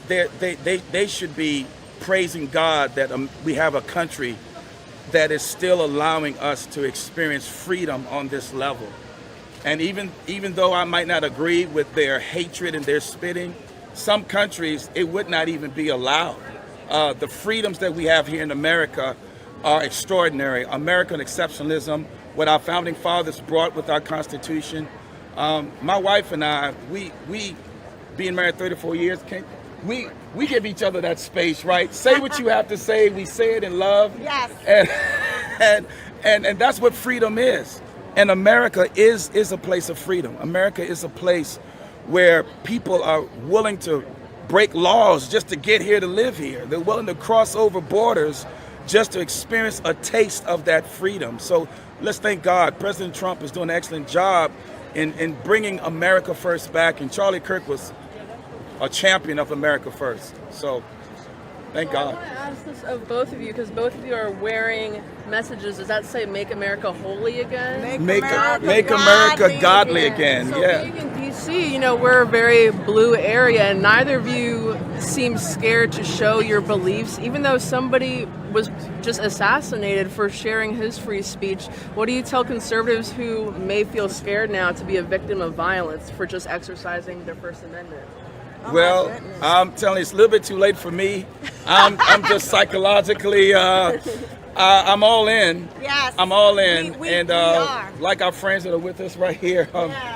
S9: They should be praising God that we have a country that is still allowing us to experience freedom on this level. And even though I might not agree with their hatred and their spitting, some countries, it would not even be allowed. The freedoms that we have here in America are extraordinary. American exceptionalism, what our founding fathers brought with our Constitution. My wife and I, we being married 34 years, we give each other that space, right? Say what you have to say. We say it in love.
S11: Yes.
S9: And that's what freedom is. And America is a place of freedom. America is a place where people are willing to break laws just to get here to live here. They're willing to cross over borders just to experience a taste of that freedom. So let's thank God. President Trump is doing an excellent job in bringing America First back. And Charlie Kirk was a champion of America First. So thank God.
S1: I want to ask this of both of you because both of you are wearing messages. Does that say "Make America Holy Again"?
S9: Make America godly again.
S1: So
S9: Yeah.
S1: being in DC, we're a very blue area, and neither of you seem scared to show your beliefs, even though somebody was just assassinated for sharing his free speech. What do you tell conservatives who may feel scared now to be a victim of violence for just exercising their First Amendment?
S9: Well, I'm telling you, it's a little bit too late for me. I'm just psychologically, I'm all in.
S11: Yes.
S9: I'm all in.
S11: We
S9: and
S11: are.
S9: like our friends that are with us right here,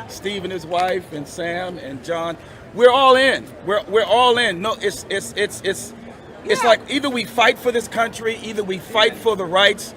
S9: Steve and his wife, and Sam and John, we're all in. We're all in. No, it's like either we fight for this country, either we fight for the rights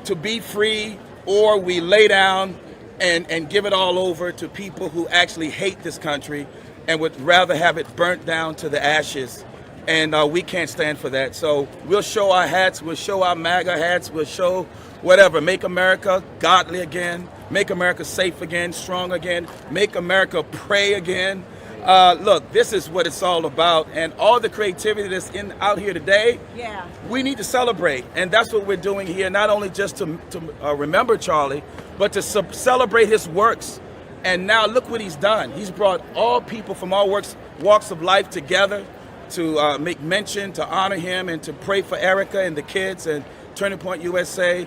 S9: to be free, or we lay down and give it all over to people who actually hate this country and would rather have it burnt down to the ashes. And we can't stand for that. So we'll show our hats, we'll show our MAGA hats, we'll show whatever. Make America godly again. Make America safe again, strong again. Make America pray again. Look, this is what it's all about, and all the creativity that's out here today.
S11: Yeah.
S9: We need to celebrate, and that's what we're doing here. Not only just to remember Charlie, but to celebrate his works. And now look what he's done. He's brought all people from all walks of life together to make mention, to honor him, and to pray for Erica and the kids and Turning Point USA.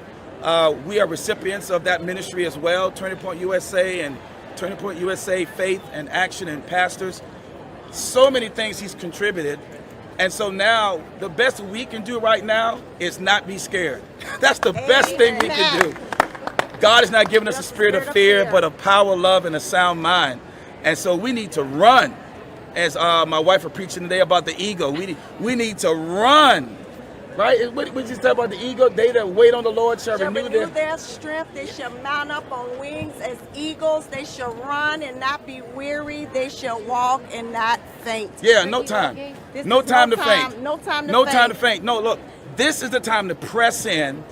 S9: We are recipients of that ministry as well, Turning Point USA and Turning Point USA Faith and Action and Pastors. So many things he's contributed. And so now the best we can do right now is not be scared. That's the best thing we can do. God has not given us a spirit of fear, but of power, love, and a sound mind. And so we need to run. As my wife was preaching today about the ego, we need to run. Right? What you say about the ego? They that wait on the Lord shall renew
S11: their strength. They shall mount up on wings as eagles. They shall run and not be weary. They shall walk and not faint.
S9: Yeah, no time. No time to faint.
S11: No time to faint.
S9: No time to faint. No, look, this is the time to press in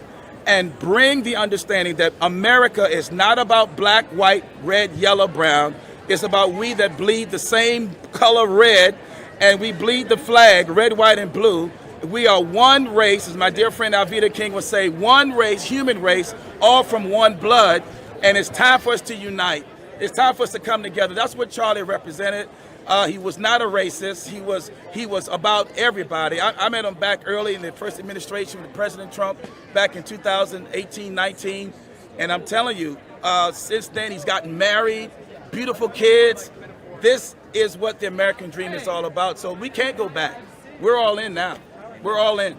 S9: and bring the understanding that America is not about black, white, red, yellow, brown. It's about we that bleed the same color red, and we bleed the flag, red, white, and blue. We are one race, as my dear friend Alveda King would say, one race, human race, all from one blood, and it's time for us to unite. It's time for us to come together. That's what Charlie represented. He was not a racist. He was about everybody. I met him back early in the first administration with President Trump back in 2018-19, and I'm telling you, since then he's gotten married, beautiful kids. This is what the American dream is all about. So we can't go back. We're all in now. We're all in.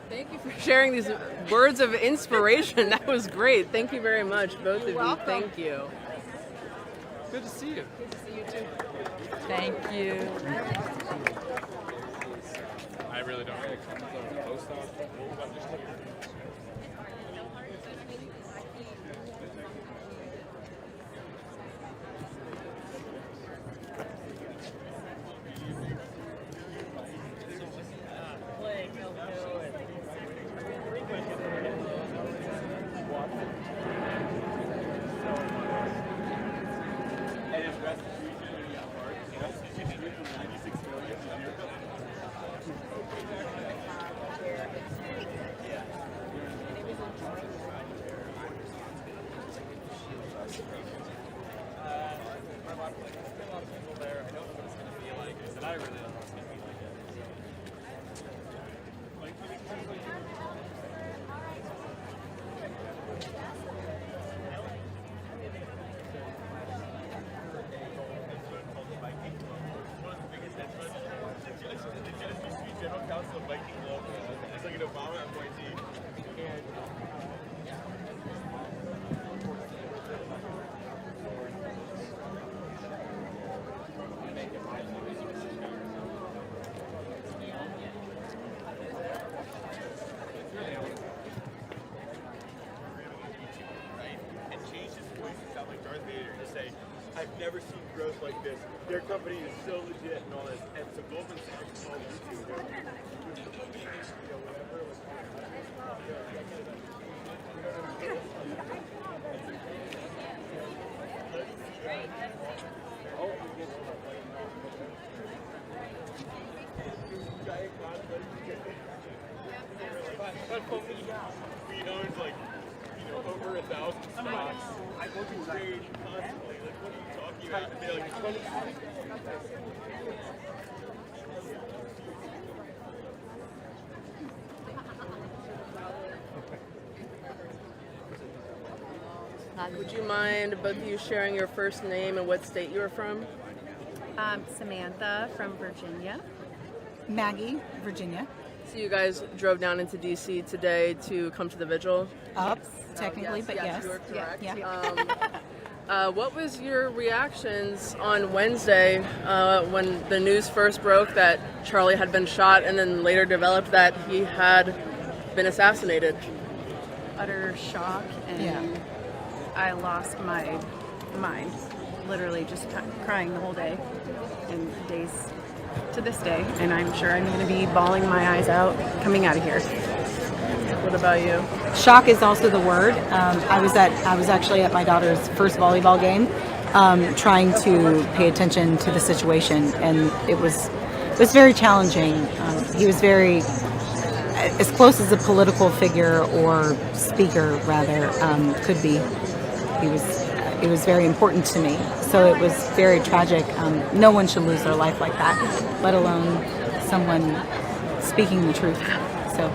S1: Thank you for sharing these words of inspiration. That was great. Thank you very much, both of you. Thank you.
S14: Good to see you.
S1: Good to see you too.
S6: Thank you.
S14: I really don't.
S2: I've never seen growth like this. Their company is so legit and all this. And so Goldman Sachs called YouTube. We owned like, over 1,000 stocks. I go to trade constantly. Like, what are you talking about? And they're like,
S1: Would you mind both of you sharing your first name and what state you are from?
S13: Samantha from Virginia.
S23: Maggie, Virginia.
S1: So you guys drove down into D.C. today to come to the vigil?
S23: Up, technically, but yes.
S1: You are correct.
S23: Yeah.
S1: What was your reactions on Wednesday when the news first broke that Charlie had been shot and then later developed that he had been assassinated?
S13: Utter shock, and I lost my mind. Literally just crying the whole day and days to this day, and I'm sure I'm going to be bawling my eyes out coming out of here.
S1: What about you?
S23: Shock is also the word. I was actually at my daughter's first volleyball game trying to pay attention to the situation, and it was very challenging. He was very as close as a political figure or speaker, rather, could be. It was very important to me. So it was very tragic. No one should lose their life like that, let alone someone speaking the truth. So.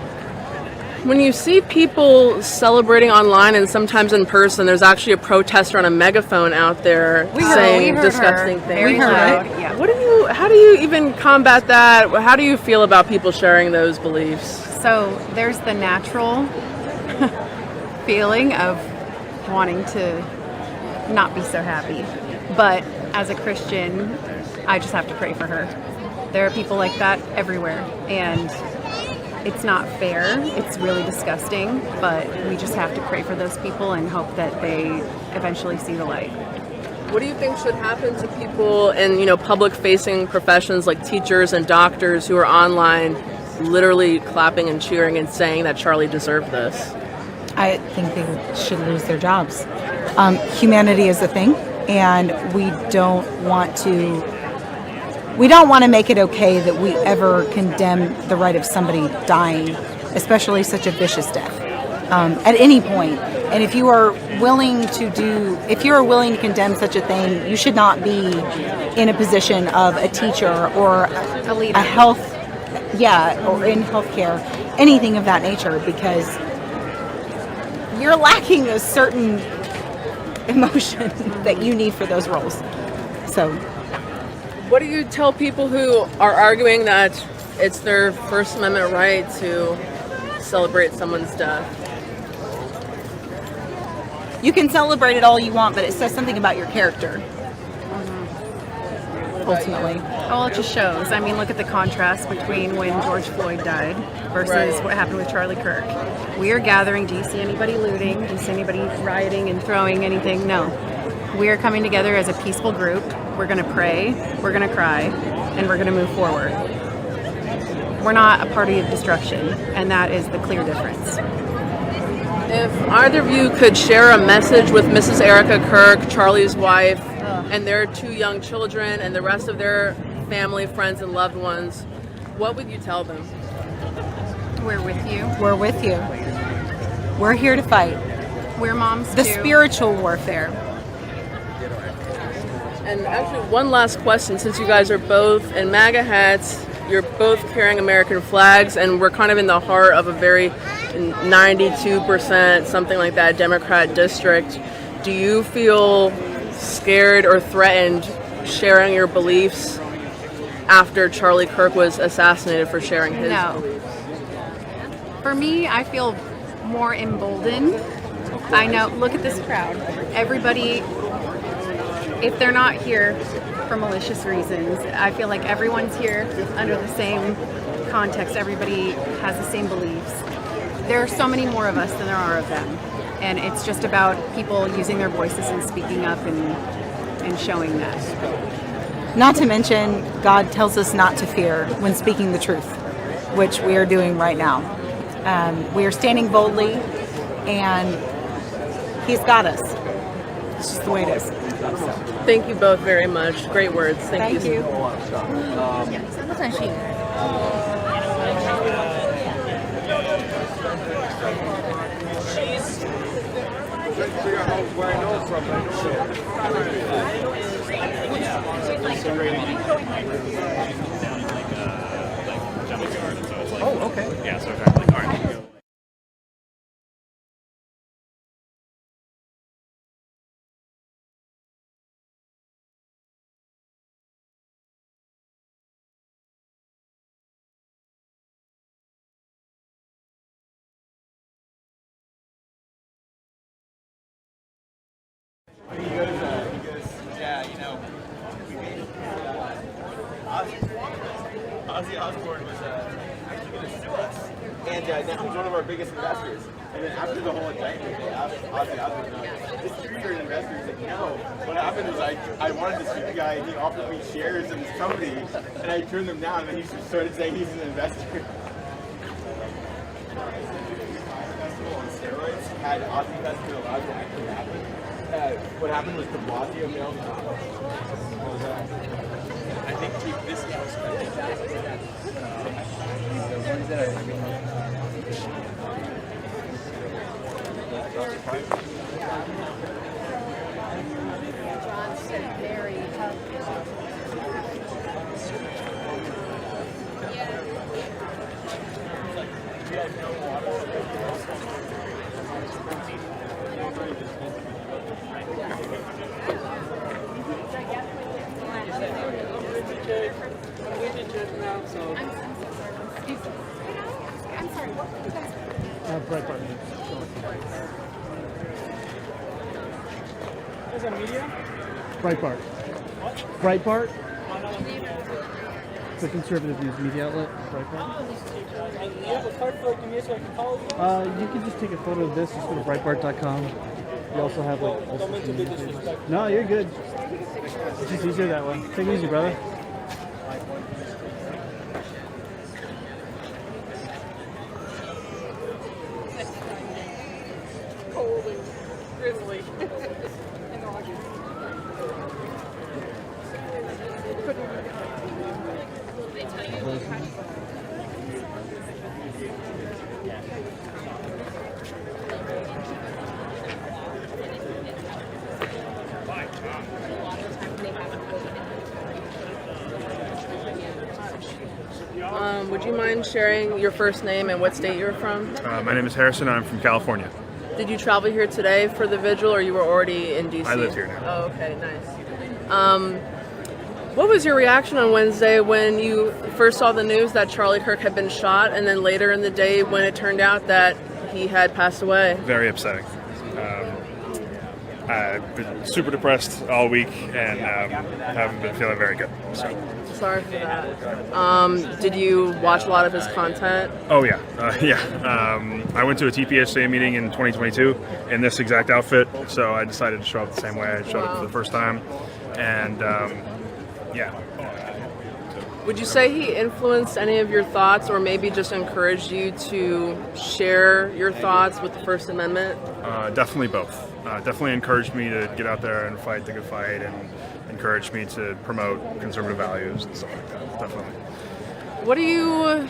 S1: When you see people celebrating online and sometimes in person, there's actually a protester on a megaphone out there saying disgusting things.
S13: We heard it. Yeah.
S1: How do you even combat that? How do you feel about people sharing those beliefs?
S13: So there's the natural feeling of wanting to not be so happy. But as a Christian, I just have to pray for her. There are people like that everywhere, and it's not fair. It's really disgusting, but we just have to pray for those people and hope that they eventually see the light.
S1: What do you think should happen to people in, public-facing professions like teachers and doctors who are online literally clapping and cheering and saying that Charlie deserved this?
S23: I think they should lose their jobs. Humanity is a thing, and we don't want to make it okay that we ever condemn the right of somebody dying, especially such a vicious death, at any point. And if you are willing to condemn such a thing, you should not be in a position of a teacher or
S13: a leader,
S23: or in healthcare, anything of that nature, because you're lacking a certain emotion that you need for those roles. So.
S1: What do you tell people who are arguing that it's their First Amendment right to celebrate someone's death?
S23: You can celebrate it all you want, but it says something about your character. Ultimately.
S13: Well, it just shows. I mean, look at the contrast between when George Floyd died versus what happened with Charlie Kirk. We are gathering. Do you see anybody looting? Do you see anybody rioting and throwing anything? No. We are coming together as a peaceful group. We're going to pray, we're going to cry, and we're going to move forward. We're not a party of destruction, and that is the clear difference.
S1: If either of you could share a message with Mrs. Erica Kirk, Charlie's wife, and their 2 young children, and the rest of their family, friends, and loved ones, what would you tell them?
S13: We're with you.
S23: We're with you. We're here to fight.
S13: We're moms
S23: The
S13: too.
S23: spiritual warfare.
S1: And actually, one last question, since you guys are both in MAGA hats, you're both carrying American flags, and we're kind of in the heart of a very 92%, something like that, Democrat district. Do you feel scared or threatened sharing your beliefs after Charlie Kirk was assassinated for sharing his beliefs?
S13: For me, I feel more emboldened. I know, look at this crowd. Everybody, if they're not here for malicious reasons, I feel like everyone's here under the same context. Everybody has the same beliefs. There are so many more of us than there are of them. And it's just about people using their voices and speaking up and showing that.
S23: Not to mention, God tells us not to fear when speaking the truth, which we are doing right now. We are standing boldly, and He's got us. It's just the way it is. So.
S1: Thank you both very much. Great words. Thank you.
S2: Oh, okay. Yeah, so exactly. All right.
S5: Ozzy Osbourne was actually going to sue us, and now he's one of our biggest investors. And then after the whole indictment, they asked Ozzy Osbourne, distribute your investors. He's like, no. What happened is I wanted to sue the guy, and he offered me shares in his company, and I turned them down, and he started saying he's an investor. Festival on steroids had Ozzy Festival allowed to actually happen. what happened was the Blasio mailed
S2: I think this is
S12: Breitbart.
S3: Is that media?
S12: Breitbart.
S3: What?
S12: Breitbart? It's a conservative news media outlet. Breitbart.
S3: You have a card for me so I can follow you?
S12: You can just take a photo of this. Just go to Breitbart.com. You also have like.
S3: Don't mean to be disrespectful.
S12: No, you're good. It's just easier that way. Take it easy, brother.
S3: Cold and grizzly.
S1: Would you mind sharing your first name and what state you're from?
S4: My name is Harrison. I'm from California.
S1: Did you travel here today for the vigil, or you were already in DC?
S4: I live here now.
S1: Oh, okay, nice. What was your reaction on Wednesday when you first saw the news that Charlie Kirk had been shot, and then later in the day when it turned out that he had passed away?
S4: Very upsetting. I've been super depressed all week and haven't been feeling very good. So.
S1: Sorry for that. Did you watch a lot of his content?
S4: Oh yeah, I went to a TPSA meeting in 2022 in this exact outfit, so I decided to show up the same way I showed up for the first time, and yeah.
S1: Would you say he influenced any of your thoughts, or maybe just encouraged you to share your thoughts with the First Amendment?
S4: Definitely both. Definitely encouraged me to get out there and fight the good fight, and encouraged me to promote conservative values and stuff like that. Definitely.
S1: What do you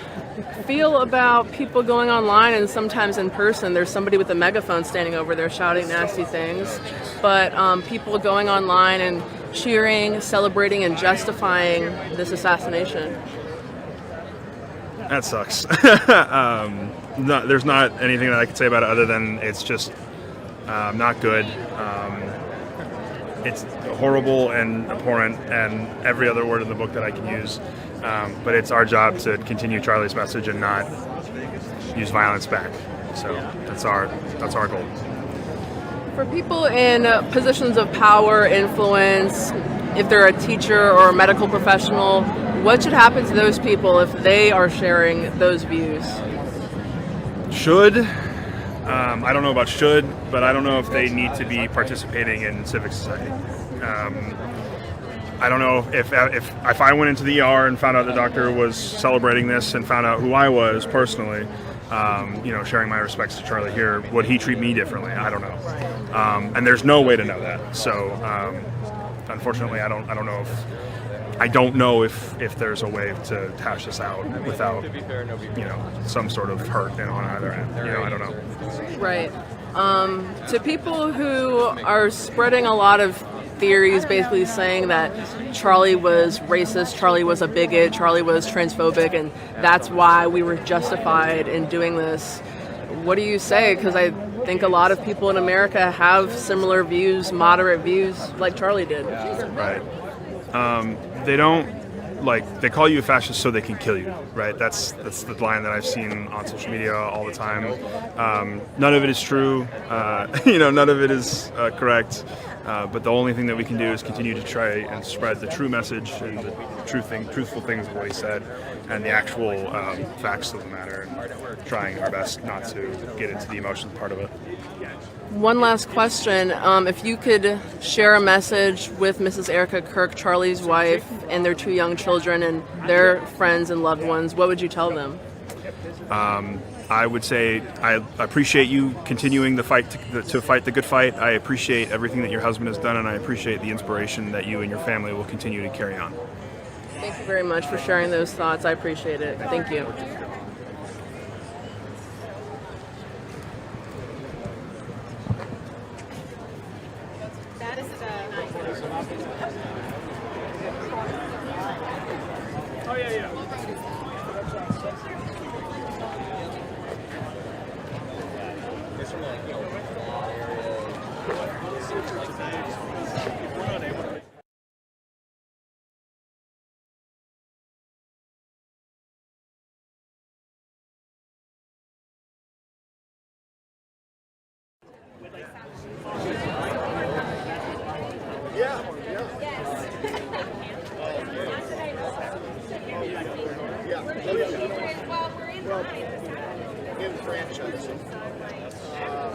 S1: feel about people going online and sometimes in person? There's somebody with a megaphone standing over there shouting nasty things, but people going online and cheering, celebrating, and justifying this assassination.
S4: That sucks. There's not anything that I can say about it other than it's just not good. It's horrible and abhorrent and every other word in the book that I can use. But it's our job to continue Charlie's message and not use violence back. So that's our goal.
S1: For people in positions of power, influence, if they're a teacher or a medical professional, what should happen to those people if they are sharing those views?
S4: Should? I don't know about should, but I don't know if they need to be participating in civic society. I don't know if I went into the ER and found out the doctor was celebrating this and found out who I was personally, sharing my respects to Charlie here, would he treat me differently? I don't know. And there's no way to know that. So unfortunately, I don't know if there's a way to hash this out without some sort of hurt on either end. I don't know.
S1: Right. To people who are spreading a lot of theories basically saying that Charlie was racist, Charlie was a bigot, Charlie was transphobic, and that's why we were justified in doing this. What do you say? Because I think a lot of people in America have similar views, moderate views, like Charlie did.
S4: Right. They don't, they call you a fascist so they can kill you, right? That's the line that I've seen on social media all the time. None of it is true. None of it is correct. But the only thing that we can do is continue to try and spread the true message and the truthful things of what he said and the actual facts of the matter, and trying our best not to get into the emotions part of it.
S1: One last question. If you could share a message with Mrs. Erica Kirk, Charlie's wife, and their two young children and their friends and loved ones, what would you tell them?
S4: I would say I appreciate you continuing the fight to fight the good fight. I appreciate everything that your husband has done, and I appreciate the inspiration that you and your family will continue to carry on.
S1: Thank you very much for sharing those thoughts. I appreciate it. Thank you.
S2: Oh, yeah.
S16: Well, in franchising,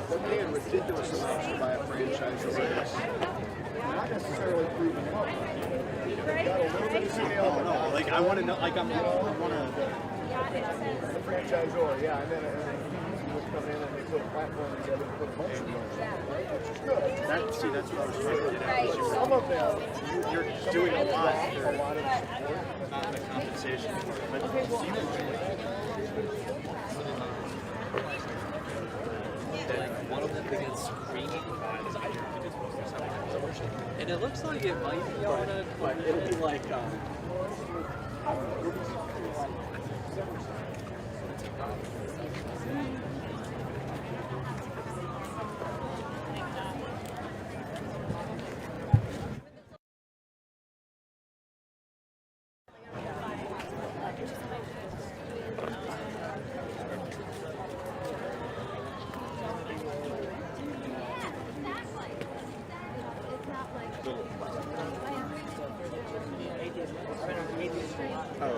S16: they're paying ridiculous amounts to buy a franchise already. Not necessarily proven wrong. Got a little bit of scale. No, like I want to know, like I want to. The franchisor, yeah, and then he would come in and they put a platform together and put a bunch of those, right? Which is good. That's what I was trying to get at. Some of them, you're doing a lot for a lot of support, but not the compensation. But
S18: one of them begins screaming, and it looks like it might be on a, but it'll be like,
S16: oh,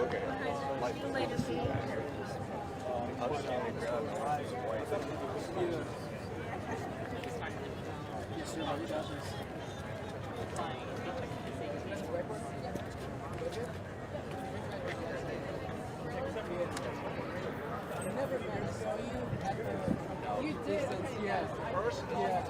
S16: okay.
S17: You did, yes. First, yeah.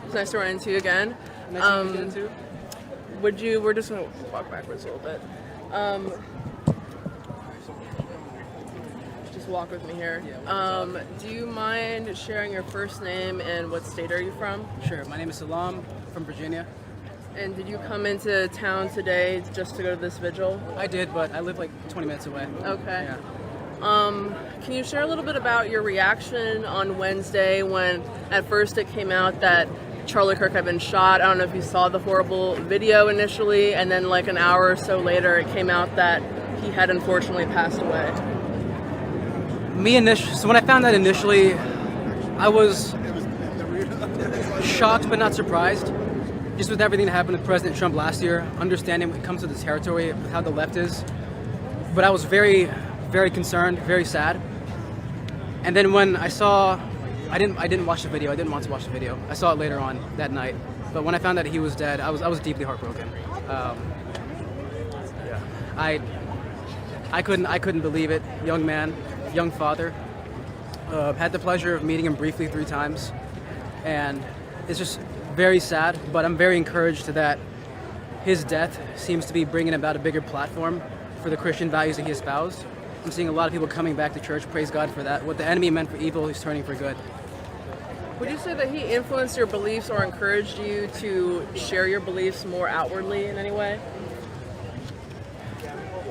S1: It's nice to run into you again. We're just gonna walk backwards a little bit. Just walk with me here. Do you mind sharing your first name and what state are you from?
S21: Sure. My name is Salam from Virginia.
S1: And did you come into town today just to go to this vigil?
S21: I did, but I live like 20 minutes away.
S1: Okay.
S21: Yeah.
S1: Can you share a little bit about your reaction on Wednesday when at first it came out that Charlie Kirk had been shot? I don't know if you saw the horrible video initially, and then like an hour or so later it came out that he had unfortunately passed away.
S21: So when I found that initially, I was shocked but not surprised. Just with everything that happened with President Trump last year, understanding when it comes to the territory with how the left is. But I was very, very concerned, very sad. And then when I saw, I didn't watch the video. I didn't want to watch the video. I saw it later on that night. But when I found out he was dead, I was deeply heartbroken. I couldn't believe it. Young man, young father. Had the pleasure of meeting him briefly 3 times, and it's just very sad. But I'm very encouraged that his death seems to be bringing about a bigger platform for the Christian values that he espoused. I'm seeing a lot of people coming back to church. Praise God for that. What the enemy meant for evil, he's turning for good.
S1: Would you say that he influenced your beliefs or encouraged you to share your beliefs more outwardly in any way?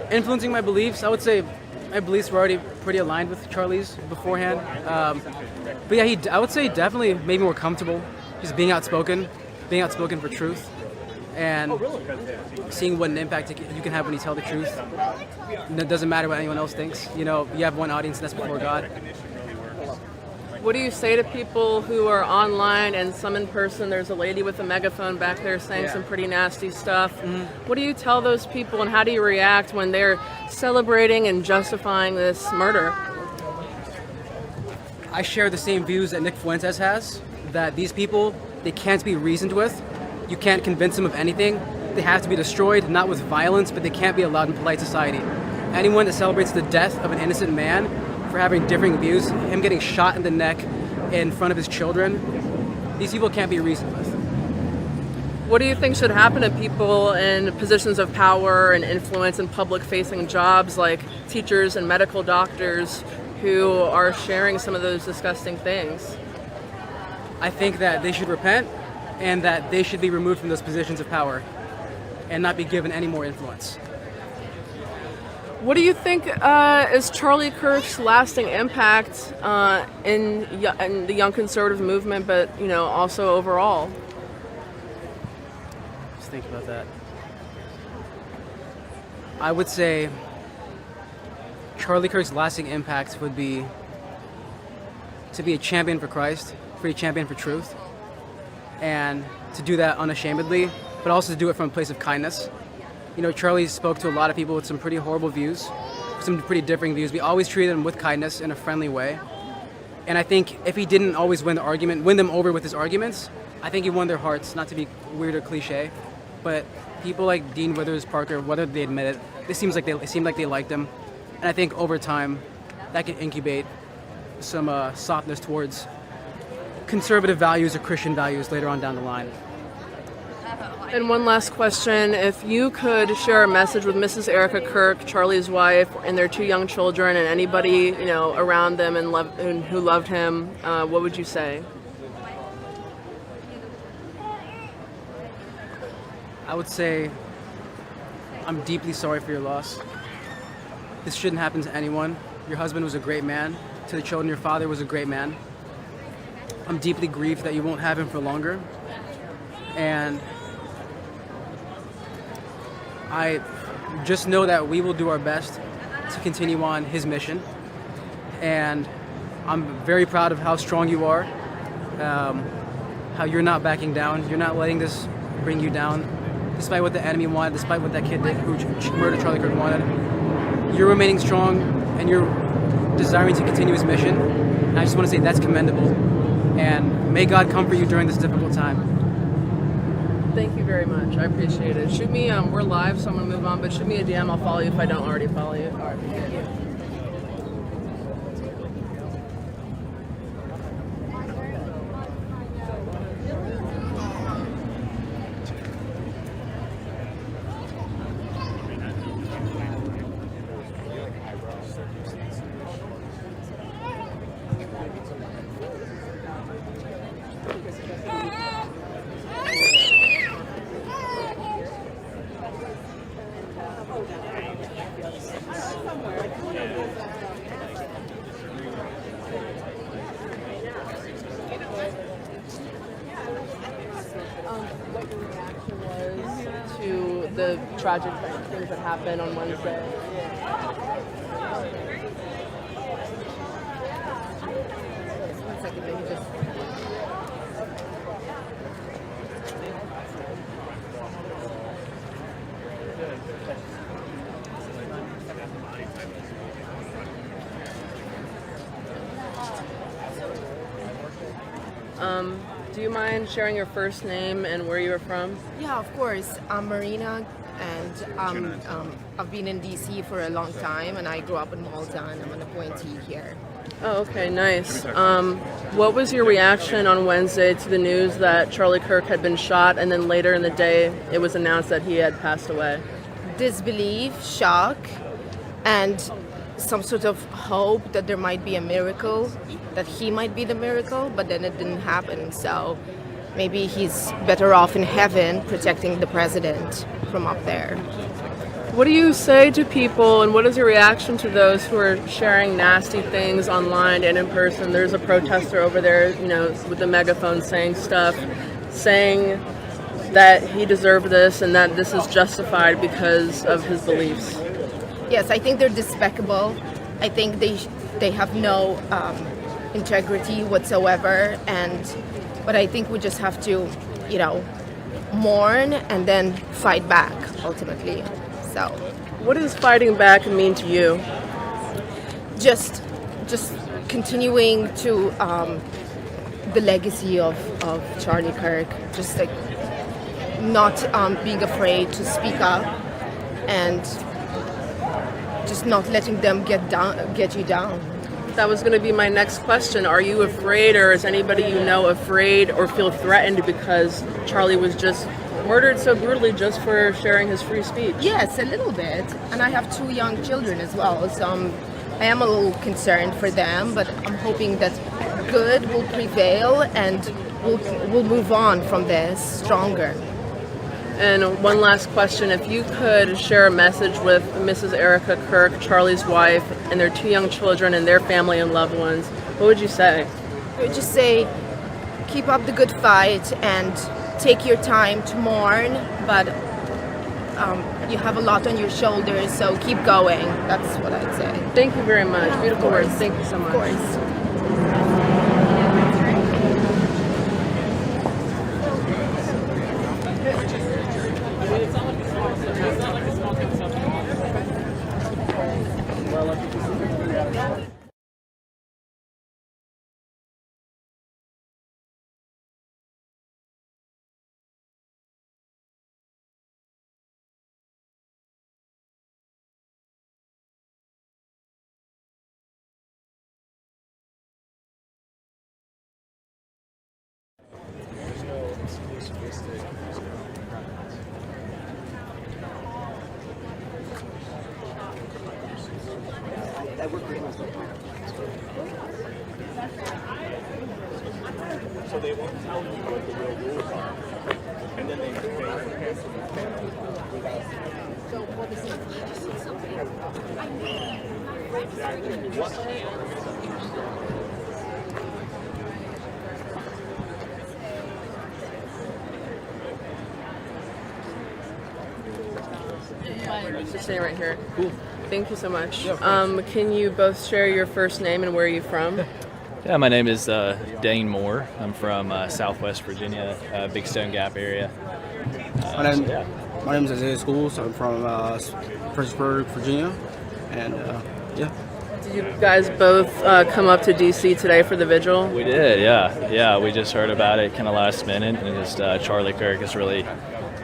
S21: Influencing my beliefs, I would say my beliefs were already pretty aligned with Charlie's beforehand. But yeah, I would say definitely made me more comfortable just being outspoken for truth, and seeing what an impact you can have when you tell the truth. And it doesn't matter what anyone else thinks. You know, you have one audience, and that's before God.
S1: What do you say to people who are online and some in person? There's a lady with a megaphone back there saying some pretty nasty stuff. What do you tell those people, and how do you react when they're celebrating and justifying this murder?
S21: I share the same views that Nick Fuentes has, that these people They can't be reasoned with. You can't convince them of anything. They have to be destroyed, not with violence, but they can't be allowed in polite society. Anyone that celebrates the death of an innocent man for having differing views, him getting shot in the neck in front of his children, these people can't be reasoned with.
S1: What do you think should happen to people in positions of power and influence in public-facing jobs like teachers and medical doctors who are sharing some of those disgusting things?
S21: I think that they should repent and that they should be removed from those positions of power and not be given any more influence.
S1: What do you think is Charlie Kirk's lasting impact in the young conservative movement, but also overall?
S21: Just think about that. I would say Charlie Kirk's lasting impact would be to be a champion for Christ, to be a champion for truth, and to do that unashamedly, but also to do it from a place of kindness. Charlie spoke to a lot of people with some pretty horrible views, some pretty differing views. We always treated them with kindness in a friendly way. And I think if he didn't always win them over with his arguments, I think he won their hearts, not to be weird or cliche. But people like Dean Withers Parker, whether they admit it, it seemed like they liked him. And I think over time, that can incubate some softness towards conservative values or Christian values later on down the line.
S1: And one last question. If you could share a message with Mrs. Erica Kirk, Charlie's wife, and their 2 young children, and anybody around them and who loved him, what would you say?
S21: I would say, I'm deeply sorry for your loss. This shouldn't happen to anyone. Your husband was a great man. To the children, your father was a great man. I'm deeply grieved that you won't have him for longer. And I just know that we will do our best to continue on his mission. And I'm very proud of how strong you are, how you're not backing down. You're not letting this bring you down, despite what the enemy wanted, despite what that kid did who murdered Charlie Kirk wanted. You're remaining strong and you're desiring to continue his mission. And I just want to say that's commendable. And may God comfort you during this difficult time.
S1: Thank you very much. I appreciate it. Shoot me, we're live, so I'm going to move on, but shoot me a DM. I'll follow you if I don't already follow you. All right, thank you. What your reaction was to the tragic things that happened on Wednesday? One second, let me just... Do you mind sharing your first name and where you are from?
S19: Yeah, of course. I'm Marina, and I've been in DC for a long time, and I grew up in Malta, and I'm an appointee here.
S1: Oh, okay, nice. What was your reaction on Wednesday to the news that Charlie Kirk had been shot, and then later in the day it was announced that he had passed away?
S19: Disbelief, shock, and some sort of hope that there might be a miracle, that he might be the miracle, but then it didn't happen. So maybe he's better off in heaven protecting the president from up there.
S1: What do you say to people, and what is your reaction to those who are sharing nasty things online and in person? There's a protester over there, with the megaphone saying stuff, saying that he deserved this and that this is justified because of his beliefs.
S19: Yes, I think they're despicable. I think they have no integrity whatsoever, but I think we just have to, mourn and then fight back ultimately. So,
S1: what does fighting back mean to you?
S19: Just continuing to the legacy of Charlie Kirk, just like not being afraid to speak up and just not letting them get you down.
S1: That was going to be my next question. Are you afraid, or is anybody you know afraid or feel threatened because Charlie was just murdered so brutally just for sharing his free speech?
S19: Yes, a little bit. And I have 2 young children as well, so I am a little concerned for them, but I'm hoping that good will prevail and we'll move on from this stronger.
S1: And one last question. If you could share a message with Mrs. Erica Kirk, Charlie's wife, and their 2 young children and their family and loved ones, what would you say?
S19: I would just say, keep up the good fight and take your time to mourn, but you have a lot on your shoulders, so keep going. That's what I'd say.
S1: Thank you very much. Beautiful words. Thank you so much.
S19: Of course.
S2: So they won't tell you what the real rules are. And then they
S1: Just stay right here. Cool. Thank you so much. Can you both share your first name and where are you from?
S15: Yeah, my name is Dane Moore. I'm from Southwest Virginia, Big Stone Gap area.
S21: My name is Isaiah Schools. I'm from Fredericksburg, Virginia, and yeah.
S1: Did you guys both come up to DC today for the vigil?
S15: We did, yeah. Yeah, we just heard about it kind of last minute, and just Charlie Kirk has really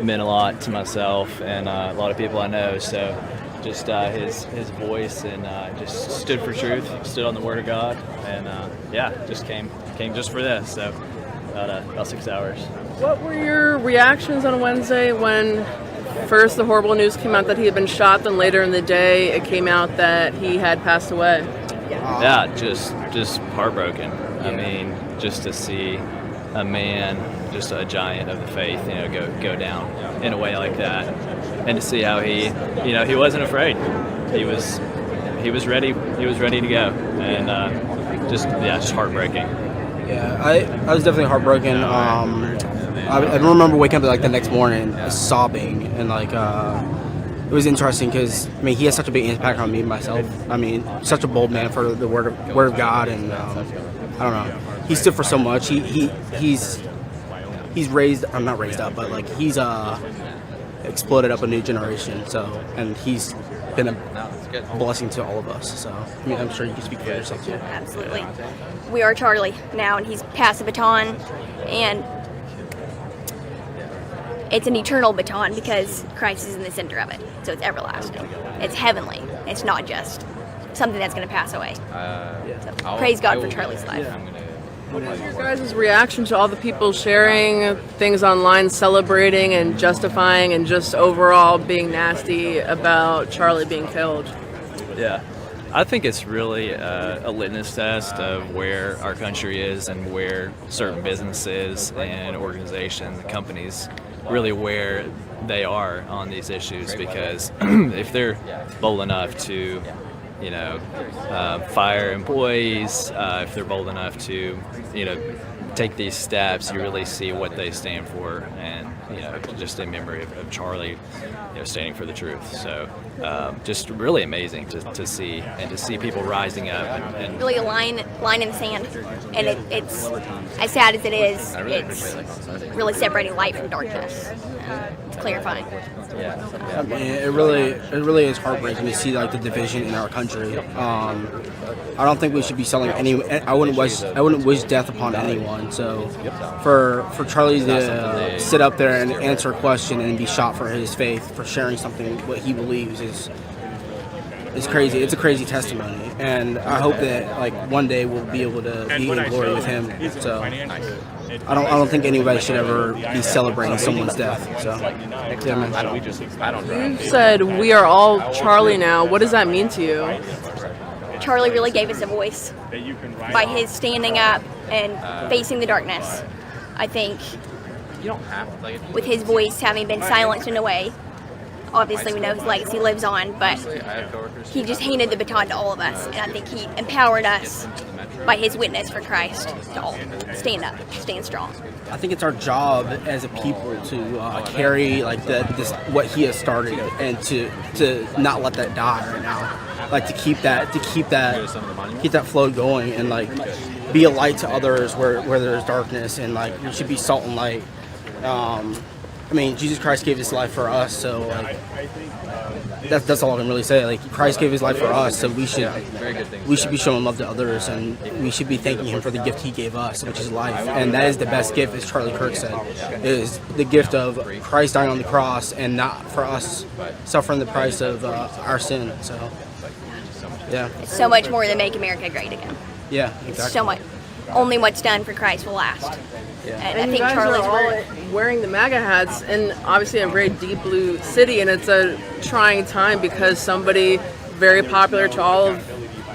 S15: meant a lot to myself and a lot of people I know. So just his voice and just stood for truth, stood on the Word of God, and just came just for this. So about 6 hours.
S1: What were your reactions on Wednesday when first the horrible news came out that he had been shot, then later in the day it came out that he had passed away?
S15: Yeah, just heartbroken. I mean, just to see a man, just a giant of the faith, go down in a way like that, and to see how he wasn't afraid. He was ready. He was ready to go, and just heartbreaking.
S21: Yeah, I was definitely heartbroken. I remember waking up the next morning sobbing, and it was interesting because he has such a big impact on me myself. Such a bold man for the word of God, and I don't know. He stood for so much. He's raised. I'm not raised up, but he's exploded up a new generation. So, and he's been a blessing to all of us. So, I'm sure you can speak for yourself too.
S20: Absolutely. We are Charlie now, and he's passed the baton, and it's an eternal baton because Christ is in the center of it. So it's everlasting. It's heavenly. It's not just something that's going to pass away. So praise God for Charlie's life.
S1: What was your guys' reaction to all the people sharing things online, celebrating and justifying and just overall being nasty about Charlie being killed?
S15: Yeah, I think it's really a litmus test of where our country is and where certain businesses and organizations, companies, really where they are on these issues. Because if they're bold enough to fire employees, if they're bold enough to, take these steps, you really see what they stand for, and just in memory of Charlie, standing for the truth. So just really amazing to see, and to see people rising up and
S20: really a line in the sand, and it's as sad as it is. It's really separating light from darkness. it's clarifying.
S7: I mean, it really is heartbreaking to see like the division in our country. I don't think we should be selling any. I wouldn't wish death upon anyone. So for Charlie to sit up there and answer a question and be shot for his faith, for sharing something what he believes is crazy. It's a crazy testimony, and I hope that like one day we'll be able to be in glory with him. So I don't think anybody should ever be celebrating someone's death. So yeah, man.
S1: You said we are all Charlie now. What does that mean to you?
S20: Charlie really gave us a voice by his standing up and facing the darkness. I think with his voice having been silenced in a way, obviously we know his legacy lives on, but he just handed the baton to all of us, and I think he empowered us by his witness for Christ to all stand up, stand strong.
S7: I think it's our job as a people to carry like this what he has started, and to not let that die right now. Like to keep that flow going, and like be a light to others where there's darkness, and like we should be salt and light. I mean, Jesus Christ gave his life for us, so like, that's all I can really say. Like Christ gave his life for us, so we should be showing love to others, and we should be thanking him for the gift he gave us, which is life. And that is the best gift, as Charlie Kirk said, is the gift of Christ dying on the cross, and not for us suffering the price of our sin. So yeah,
S20: it's so much more than make America great again.
S7: Yeah, exactly.
S20: It's so much. Only what's done for Christ will last.
S7: Yeah.
S20: And
S1: And
S20: I
S1: you
S20: think
S1: guys
S20: Charlie's
S1: are all wearing the MAGA hats, and obviously a very deep blue city, and it's a trying time because somebody very popular to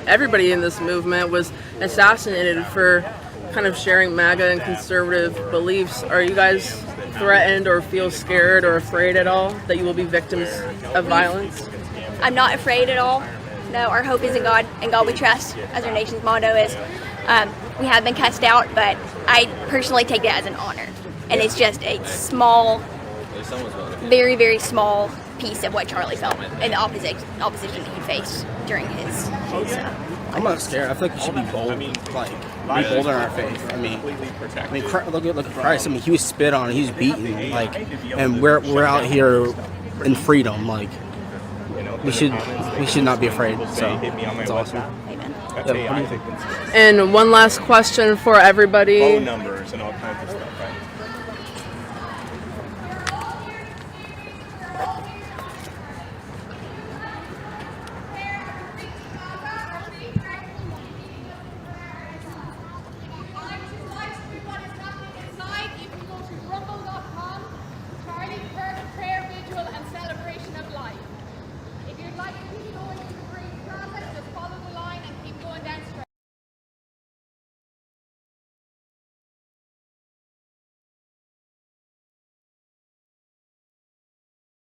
S1: everybody in this movement was assassinated for kind of sharing MAGA and conservative beliefs. Are you guys threatened or feel scared or afraid at all that you will be victims of violence?
S20: I'm not afraid at all. No, our hope is in God, and God we trust, as our nation's motto is. We have been cussed out, but I personally take that as an honor. And it's just a small, very, very small piece of what Charlie felt and the opposition that he faced during his
S7: I'm not scared. I feel like we should be bold, like be bold in our faith. I mean, look at Christ. I mean, he was spit on, he was beaten, like, and we're out here in freedom. Like, we should not be afraid. So it's awesome.
S1: And one last question for everybody.
S2: Phone numbers and all kinds of stuff.